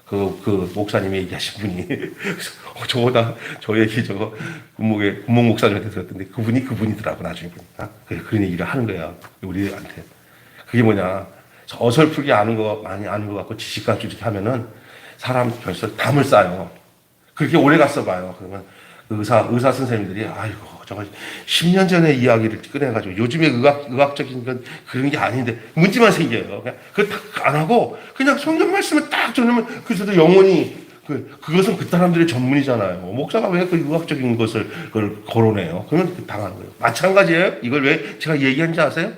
그 목사님이 얘기하신 분이 저보다 저 얘기 군목 목사님한테 들었던데 그분이더라고. 나중에 보니까 그런 얘기를 하는 거야 우리한테. 그게 뭐냐, 어설프게 많이 아는 것 같고 지식 가지고 이렇게 하면은 사람 벌써 담을 쌓아요. 그렇게 오래 갔어 봐요. 그러면 의사 선생님들이 아이고 저거 10년 전에 이야기를 꺼내가지고 요즘에 의학적인 건 그런 게 아닌데 문제만 생겨요. 그거 딱 안 하고 그냥 성경 말씀을 딱 전하면 그래서 영원히 그것은 그 사람들의 전문이잖아요. 목사가 왜 그 의학적인 그걸 거론해요? 그러면 당하는 거예요. 마찬가지예요. 이걸 왜 제가 얘기한지 아세요?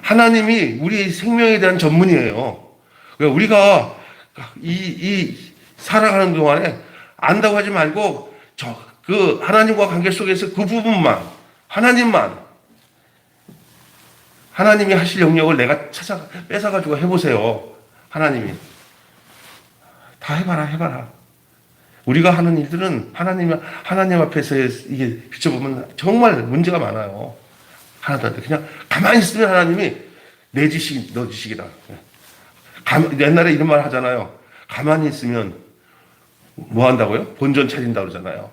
하나님이 우리 생명에 대한 전문이에요. 그러니까 우리가 이 살아가는 동안에 안다고 하지 말고 그 하나님과 관계 속에서 그 부분만 하나님이 하실 영역을 내가 뺏어가지고 해보세요. 하나님이 다 해봐라. 우리가 하는 일들은 하나님 앞에서 이게 비춰보면 정말 문제가 많아요. 하나도 안 돼. 그냥 가만히 있으면 하나님이 너 지식이다. 옛날에 이런 말 하잖아요. 가만히 있으면 뭐 한다고요? 본전 차린다고 그러잖아요.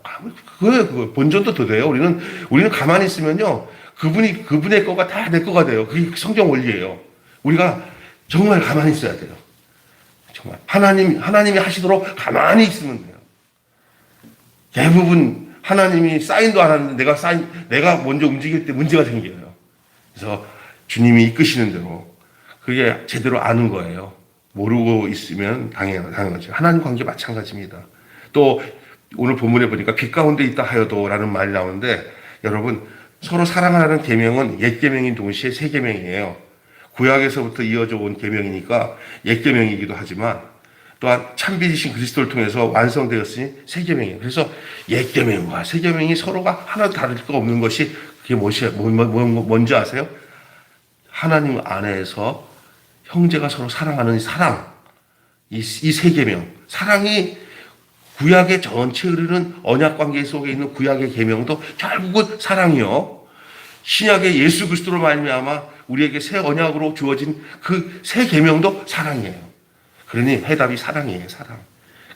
그거 본전도 더 돼요. 우리는 가만히 있으면요. 그분의 거가 다 내 거가 돼요. 그게 성경 원리예요. 우리가 정말 가만히 있어야 돼요. 정말. 하나님이 하시도록 가만히 있으면 돼요. 대부분 하나님이 사인도 안 하는데 내가 먼저 움직일 때 문제가 생겨요. 그래서 주님이 이끄시는 대로 그게 제대로 아는 거예요. 모르고 있으면 당연한 거죠. 하나님 관계 마찬가지입니다. 또 오늘 본문에 보니까 빛 가운데 있다 하여도라는 말이 나오는데 여러분 서로 사랑하라는 계명은 옛 계명인 동시에 새 계명이에요. 구약에서부터 이어져 온 계명이니까 옛 계명이기도 하지만 또한 참빛이신 그리스도를 통해서 완성되었으니 새 계명이에요. 그래서 옛 계명과 새 계명이 서로가 하나도 다를 거 없는 것이 그게 뭔지 아세요? 하나님 안에서 형제가 서로 사랑하는 사랑, 이 새 계명, 사랑이 구약의 전체 흐르는 언약 관계 속에 있는 구약의 계명도 결국은 사랑이요. 신약의 예수 그리스도로 말미암아 우리에게 새 언약으로 주어진 그 새 계명도 사랑이에요. 그러니 해답이 사랑이에요, 사랑.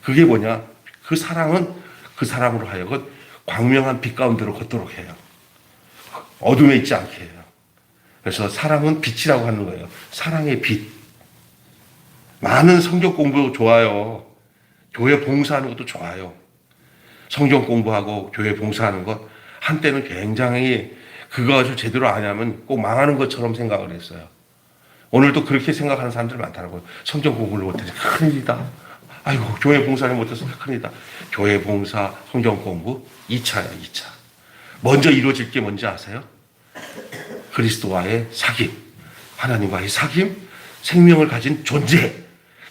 그게 뭐냐? 그 사랑은 그 사람으로 하여금 광명한 빛 가운데로 걷도록 해요. 어둠에 있지 않게 해요. 그래서 사랑은 빛이라고 하는 거예요. 사랑의 빛. 많은 성경 공부 좋아요. 교회 봉사하는 것도 좋아요. 성경 공부하고 교회 봉사하는 것 한때는 굉장히 그것을 제대로 안 하면 꼭 망하는 것처럼 생각을 했어요. 오늘도 그렇게 생각하는 사람들 많더라고요. 성경 공부를 못해서 큰일이다. 아이고 교회 봉사를 못해서 큰일이다. 교회 봉사, 성경 공부 2차야 2차. 먼저 이루어질 게 뭔지 아세요? 그리스도와의 사귐, 하나님과의 사귐, 생명을 가진 존재,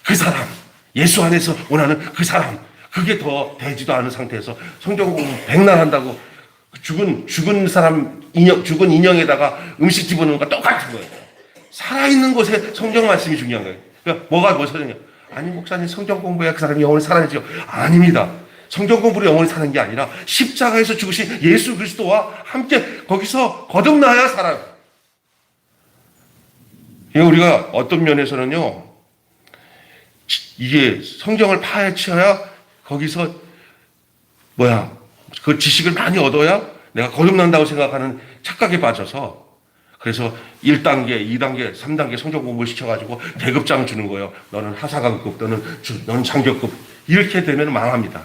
그 사람, 예수 안에서 원하는 그 사람, 그게 더 되지도 않은 상태에서 성경 공부 백날 한다고 죽은 사람 죽은 인형에다가 음식 집어넣는 거 똑같은 거예요. 살아있는 곳에 성경 말씀이 중요한 거예요. 그러니까 뭐가 뭐서냐? 아니 목사님 성경 공부해야 그 사람이 영원히 살아야죠. 아닙니다. 성경 공부로 영원히 사는 게 아니라 십자가에서 죽으신 예수 그리스도와 함께 거기서 거듭나야 살아요. 우리가 어떤 면에서는요, 이게 성경을 파헤쳐야 거기서 그 지식을 많이 얻어야 내가 거듭난다고 생각하는 착각에 빠져서 그래서 1단계, 2단계, 3단계 성경 공부를 시켜가지고 대급장 주는 거예요. 너는 하사관급, 너는 장교급. 이렇게 되면 망합니다.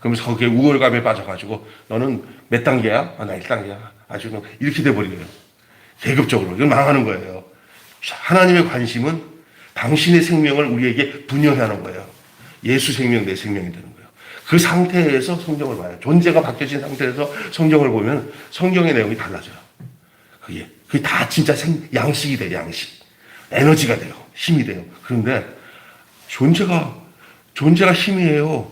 그러면서 거기에 우월감에 빠져가지고 너는 몇 단계야? 나 1단계야. 아주 이렇게 돼버려요. 계급적으로. 이건 망하는 거예요. 하나님의 관심은 당신의 생명을 우리에게 분열하는 거예요. 예수 생명, 내 생명이 되는 거예요. 그 상태에서 성경을 봐요. 존재가 바뀌어진 상태에서 성경을 보면 성경의 내용이 달라져요. 그게 다 진짜 양식이 돼요, 양식. 에너지가 돼요. 힘이 돼요. 그런데 존재가 힘이에요.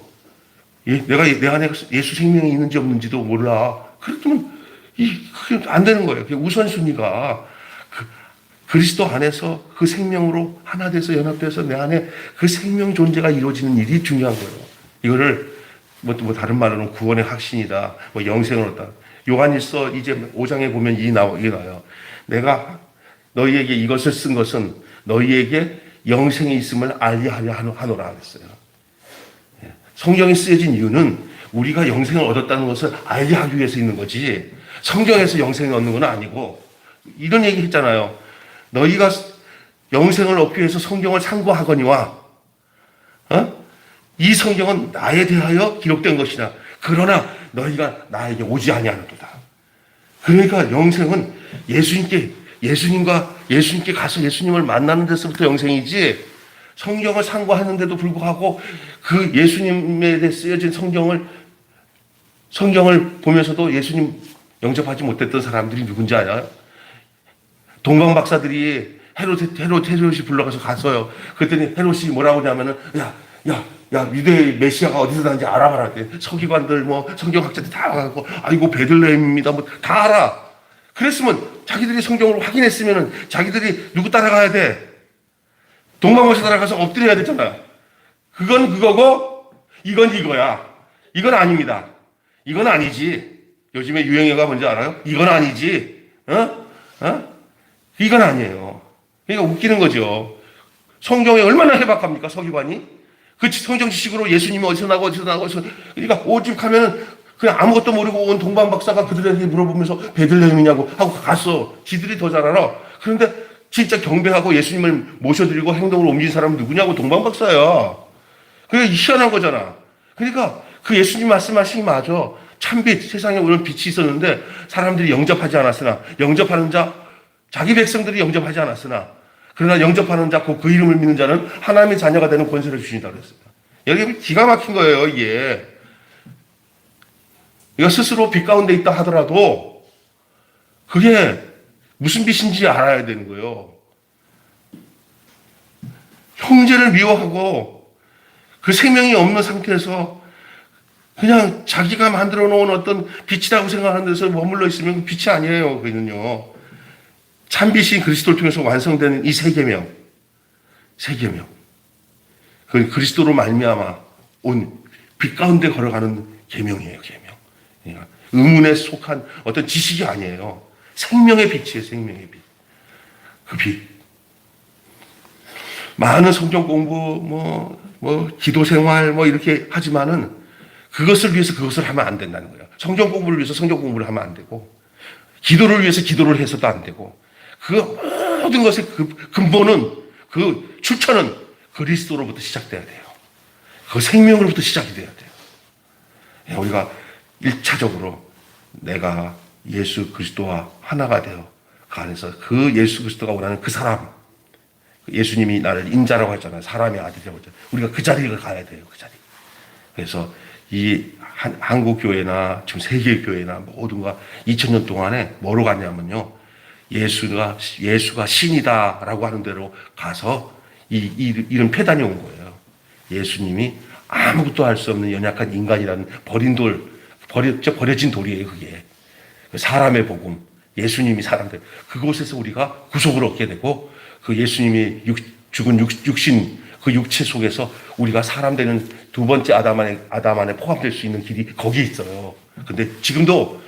내가 내 안에 예수 생명이 있는지 없는지도 몰라. 그렇다면 그게 안 되는 거예요. 우선순위가 그리스도 안에서 그 생명으로 하나 돼서 연합돼서 내 안에 그 생명 존재가 이루어지는 일이 중요한 거예요. 이거를 다른 말로는 구원의 확신이다. 영생을 얻다. 요한일서 이제 5장에 보면 이게 나와요. 내가 너희에게 이것을 쓴 것은 너희에게 영생이 있음을 알게 하려 하노라 그랬어요. 성경이 쓰여진 이유는 우리가 영생을 얻었다는 것을 알게 하기 위해서 있는 거지 성경에서 영생을 얻는 건 아니고 이런 얘기 했잖아요. 너희가 영생을 얻기 위해서 성경을 상고하거니와 이 성경은 나에 대하여 기록된 것이나 그러나 너희가 나에게 오지 아니하는도다. 그러니까 영생은 예수님께 가서 예수님을 만나는 데서부터 영생이지 성경을 상고하는데도 불구하고 그 예수님에 대해 쓰여진 성경을 보면서도 예수님 영접하지 못했던 사람들이 누군지 알아요? 동방 박사들이 헤롯이 불러가서 갔어요. 그랬더니 헤롯이 뭐라고 하냐면은 야 유대 메시아가 어디서 나는지 알아봐라. 서기관들 성경학자들 다 와가지고 이거 베들레헴입니다. 다 알아. 그랬으면 자기들이 성경을 확인했으면은 자기들이 누구 따라가야 돼? 동방 박사 따라가서 엎드려야 되잖아. 그건 그거고 이건 이거야. 이건 아닙니다. 이건 아니지. 요즘에 유행어가 뭔지 알아요? 이건 아니지. 이건 아니에요. 그러니까 웃기는 거죠. 성경에 얼마나 해박합니까, 서기관이? 그 성경 지식으로 예수님이 어디서 나고. 그러니까 오직 가면은 그냥 아무것도 모르고 온 동방 박사가 그들에게 물어보면서 베들레헴이냐고 하고 갔어. 지들이 더 잘 알아. 그런데 진짜 경배하고 예수님을 모셔드리고 행동을 옮긴 사람은 누구냐고 동방 박사야. 그게 희한한 거잖아. 그러니까 그 예수님 말씀하신 게 맞아. 참빛, 세상에 오늘 빛이 있었는데 사람들이 영접하지 않았으나 영접하는 자, 자기 백성들이 영접하지 않았으나 그러나 영접하는 자, 그 이름을 믿는 자는 하나님의 자녀가 되는 권세를 주신다고 그랬어요. 여기 기가 막힌 거예요, 이게. 이거 스스로 빛 가운데 있다 하더라도 그게 무슨 빛인지 알아야 되는 거예요. 형제를 미워하고 그 생명이 없는 상태에서 그냥 자기가 만들어 놓은 어떤 빛이라고 생각하는 데서 머물러 있으면 그 빛이 아니에요. 그는요. 참빛이 그리스도를 통해서 완성되는 이 세 계명. 그건 그리스도로 말미암아 온 빛 가운데 걸어가는 계명이에요. 계명. 그러니까 의문에 속한 어떤 지식이 아니에요. 생명의 빛이에요. 생명의 빛. 그 빛. 많은 성경 공부, 기도 생활, 이렇게 하지만은 그것을 위해서 그것을 하면 안 된다는 거예요. 성경 공부를 위해서 성경 공부를 하면 안 되고, 기도를 위해서 기도를 해서도 안 되고, 그 모든 것의 근본은, 그 출처는 그리스도로부터 시작돼야 돼요. 그 생명으로부터 시작이 돼야 돼요. 우리가 1차적으로 내가 예수 그리스도와 하나가 되어 그 안에서 그 예수 그리스도가 원하는 그 사람, 예수님이 나를 인자라고 했잖아요. 사람의 아들이라고 했잖아요. 우리가 그 자리를 가야 돼요. 그 자리. 그래서 이 한국 교회나 지금 세계 교회나 모든가 2000년 동안에 뭐로 갔냐면요. 예수가 신이다라고 하는 대로 가서 이런 폐단이 온 거예요. 예수님이 아무것도 할 수 없는 연약한 인간이라는 버려진 돌이에요. 그게 사람의 복음, 예수님이 사람들 그곳에서 우리가 구속을 얻게 되고 그 예수님이 죽은 육신 그 육체 속에서 우리가 사람 되는 두 번째 아담 안에 포함될 수 있는 길이 거기 있어요. 근데 지금도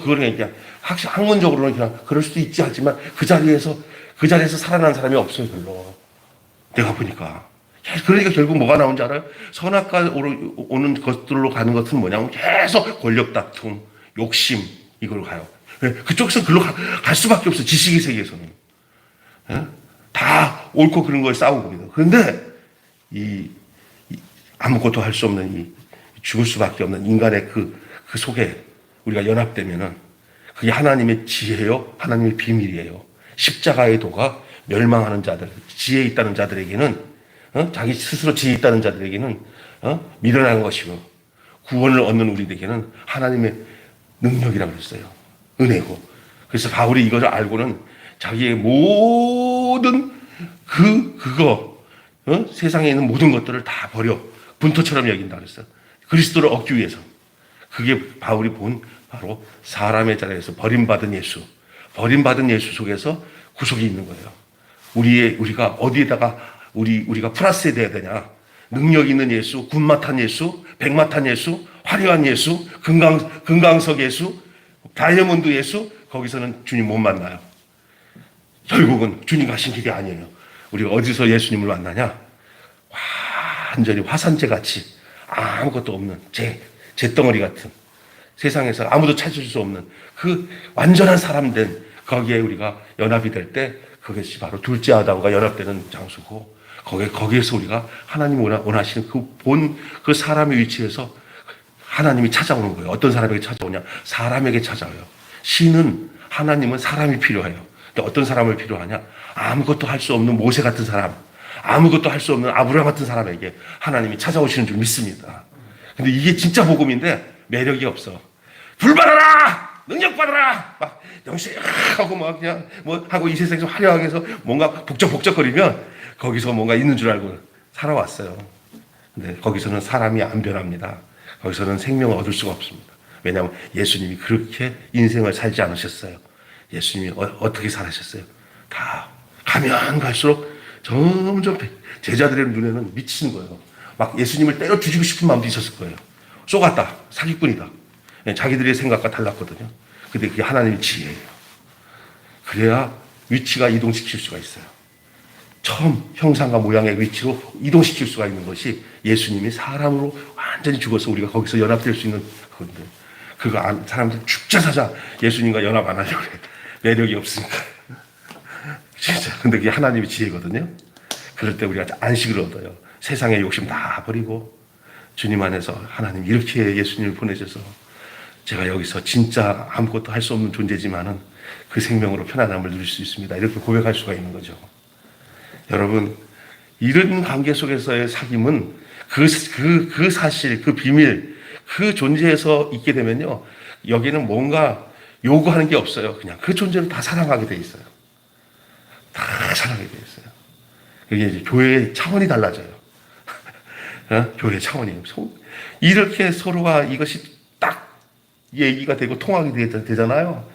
그거는 그냥 학문적으로는 그냥 그럴 수도 있지 하지만 그 자리에서 살아난 사람이 없어요, 별로. 내가 보니까. 그러니까 결국 뭐가 나온지 알아요? 선악과 오는 것들로 가는 것은 뭐냐면 계속 권력 다툼, 욕심, 이걸로 가요. 그쪽에서 글로 갈 수밖에 없어, 지식의 세계에서는. 다 옳고 그런 거에 싸우고 그래요. 그런데 아무것도 할 수 없는 죽을 수밖에 없는 인간의 그 속에 우리가 연합되면은 그게 하나님의 지혜요, 하나님의 비밀이에요. 십자가의 도가 멸망하는 자들, 지혜 있다는 자들에게는 자기 스스로 지혜 있다는 자들에게는 미련한 것이고 구원을 얻는 우리에게는 하나님의 능력이라고 그랬어요. 은혜고. 그래서 바울이 이것을 알고는 자기의 모든 세상에 있는 모든 것들을 다 버려 분토처럼 여긴다 그랬어요. 그리스도를 얻기 위해서. 그게 바울이 본 바로 사람의 자리에서 버림받은 예수 속에서 구속이 있는 거예요. 우리가 어디에다가 우리가 플러스에 돼야 되냐? 능력 있는 예수, 군마탄 예수, 백마탄 예수, 화려한 예수, 금강석 예수, 다이아몬드 예수, 거기서는 주님 못 만나요. 결국은 주님 가신 길이 아니에요. 우리가 어디서 예수님을 만나냐? 완전히 화산재 같이 아무것도 없는 재덩어리 같은 세상에서 아무도 찾을 수 없는 그 완전한 사람 된 거기에 우리가 연합이 될 때 그것이 바로 둘째 아담과 연합되는 장소고 거기에서 우리가 하나님 원하시는 그 사람의 위치에서 하나님이 찾아오는 거예요. 어떤 사람에게 찾아오냐? 사람에게 찾아와요. 하나님은 사람이 필요해요. 근데 어떤 사람을 필요하냐? 아무것도 할 수 없는 모세 같은 사람, 아무것도 할 수 없는 아브라함 같은 사람에게 하나님이 찾아오시는 줄 믿습니다. 근데 이게 진짜 복음인데 매력이 없어. 불 받아라! 능력 받아라! 막 영시 하고 막 그냥 하고 이 세상에서 화려하게 해서 뭔가 북적북적거리면 거기서 뭔가 있는 줄 알고 살아왔어요. 근데 거기서는 사람이 안 변합니다. 거기서는 생명을 얻을 수가 없습니다. 왜냐하면 예수님이 그렇게 인생을 살지 않으셨어요. 예수님이 어떻게 살으셨어요? 다 가면 갈수록 점점 제자들의 눈에는 미치는 거예요. 막 예수님을 때려 죽이고 싶은 마음도 있었을 거예요. 쏘갔다. 사기꾼이다. 자기들의 생각과 달랐거든요. 근데 그게 하나님의 지혜예요. 그래야 위치가 이동시킬 수가 있어요. 처음 형상과 모양의 위치로 이동시킬 수가 있는 것이 예수님이 사람으로 완전히 죽어서 우리가 거기서 연합될 수 있는 건데 사람들 죽자 사자 예수님과 연합 안 하려고 그래. 매력이 없으니까. 진짜. 근데 그게 하나님의 지혜거든요. 그럴 때 우리가 안식을 얻어요. 세상의 욕심 다 버리고 주님 안에서 하나님 이렇게 예수님을 보내셔서 제가 여기서 진짜 아무것도 할 수 없는 존재지만은 그 생명으로 편안함을 누릴 수 있습니다. 이렇게 고백할 수가 있는 거죠. 여러분, 이런 관계 속에서의 사귐은 그 사실, 그 비밀, 그 존재에서 있게 되면요, 여기는 뭔가 요구하는 게 없어요. 그냥 그 존재를 다 사랑하게 돼 있어요. 다 사랑하게 돼 있어요. 그게 이제 교회의 차원이 달라져요. 교회의 차원이. 이렇게 서로가 이것이 딱 얘기가 되고 통하게 되잖아요.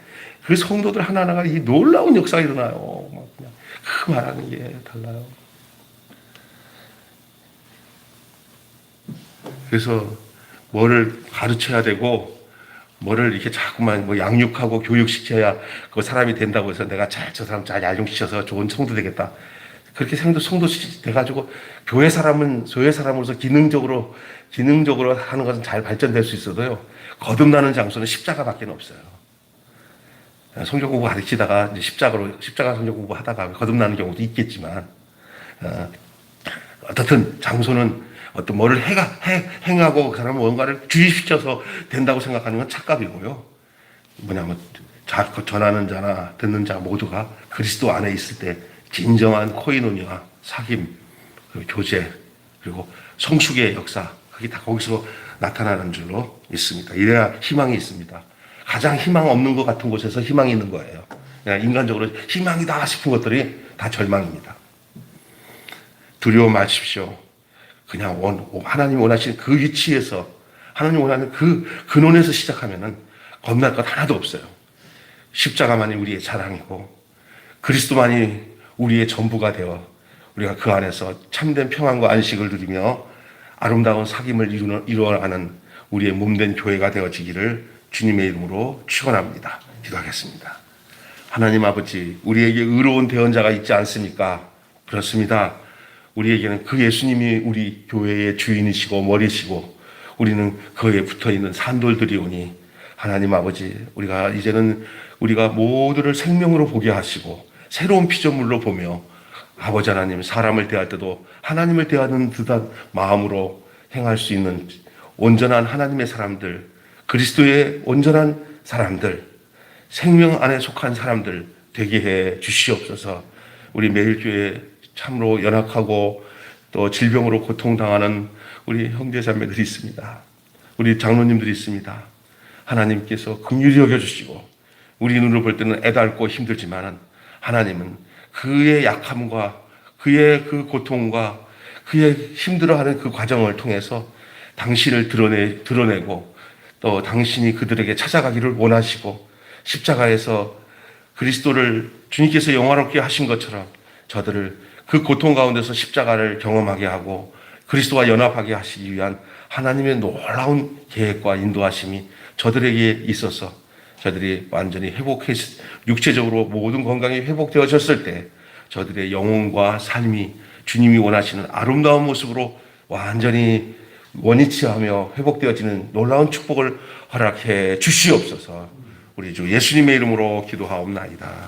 그 성도들 하나하나가 이 놀라운 역사가 일어나요. 막 그냥 그 말하는 게 달라요. 그래서 뭐를 가르쳐야 되고, 뭐를 이렇게 자꾸만 뭐 양육하고 교육시켜야 그 사람이 된다고 해서 내가 저 사람 잘 양육시켜서 좋은 성도 되겠다. 그렇게 성도 돼가지고 교회 사람으로서 기능적으로 하는 것은 잘 발전될 수 있어도요, 거듭나는 장소는 십자가밖에 없어요. 성경 공부 가르치다가 이제 십자가 성경 공부 하다가 거듭나는 경우도 있겠지만, 어떻든 장소는 어떤 뭐를 행하고 그 사람을 뭔가를 주의시켜서 된다고 생각하는 건 착각이고요. 뭐냐면 전하는 자나 듣는 자 모두가 그리스도 안에 있을 때 진정한 코이노니아, 사귐, 그리고 교제, 그리고 성숙의 역사, 그게 다 거기서 나타나는 줄로 있습니다. 이래야 희망이 있습니다. 가장 희망 없는 것 같은 곳에서 희망이 있는 거예요. 그냥 인간적으로 희망이다 싶은 것들이 다 절망입니다. 두려워 마십시오. 그냥 하나님이 원하시는 그 위치에서, 하나님이 원하는 그 근원에서 시작하면은 겁날 것 하나도 없어요. 십자가만이 우리의 자랑이고, 그리스도만이 우리의 전부가 되어 우리가 그 안에서 참된 평안과 안식을 누리며 아름다운 사귐을 이루어가는 우리의 몸된 교회가 되어지기를 주님의 이름으로 축원합니다. 기도하겠습니다. 하나님 아버지, 우리에게 의로운 대언자가 있지 않습니까? 그렇습니다. 우리에게는 그 예수님이 우리 교회의 주인이시고 머리시고, 우리는 그에 붙어있는 산돌들이오니, 하나님 아버지, 우리가 모두를 생명으로 보게 하시고 새로운 피조물로 보며, 아버지 하나님, 사람을 대할 때도 하나님을 대하는 듯한 마음으로 행할 수 있는 온전한 하나님의 사람들, 그리스도의 온전한 사람들, 생명 안에 속한 사람들 되게 해 주시옵소서. 우리 매일교회 참으로 연약하고 또 질병으로 고통당하는 우리 형제자매들이 있습니다. 우리 장로님들이 있습니다. 하나님께서 긍휼히 여겨주시고, 우리 눈으로 볼 때는 애달고 힘들지만 하나님은 그의 약함과 그의 그 고통과 그의 힘들어하는 그 과정을 통해서 당신을 드러내고, 또 당신이 그들에게 찾아가기를 원하시고, 십자가에서 그리스도를 주님께서 영화롭게 하신 것처럼 저들을 그 고통 가운데서 십자가를 경험하게 하고 그리스도와 연합하게 하시기 위한 하나님의 놀라운 계획과 인도하심이 저들에게 있어서, 저들이 완전히 육체적으로 모든 건강이 회복되어졌을 때 저들의 영혼과 삶이 주님이 원하시는 아름다운 모습으로 완전히 원위치하며 회복되어지는 놀라운 축복을 허락해 주시옵소서. 우리 주 예수님의 이름으로 기도하옵나이다.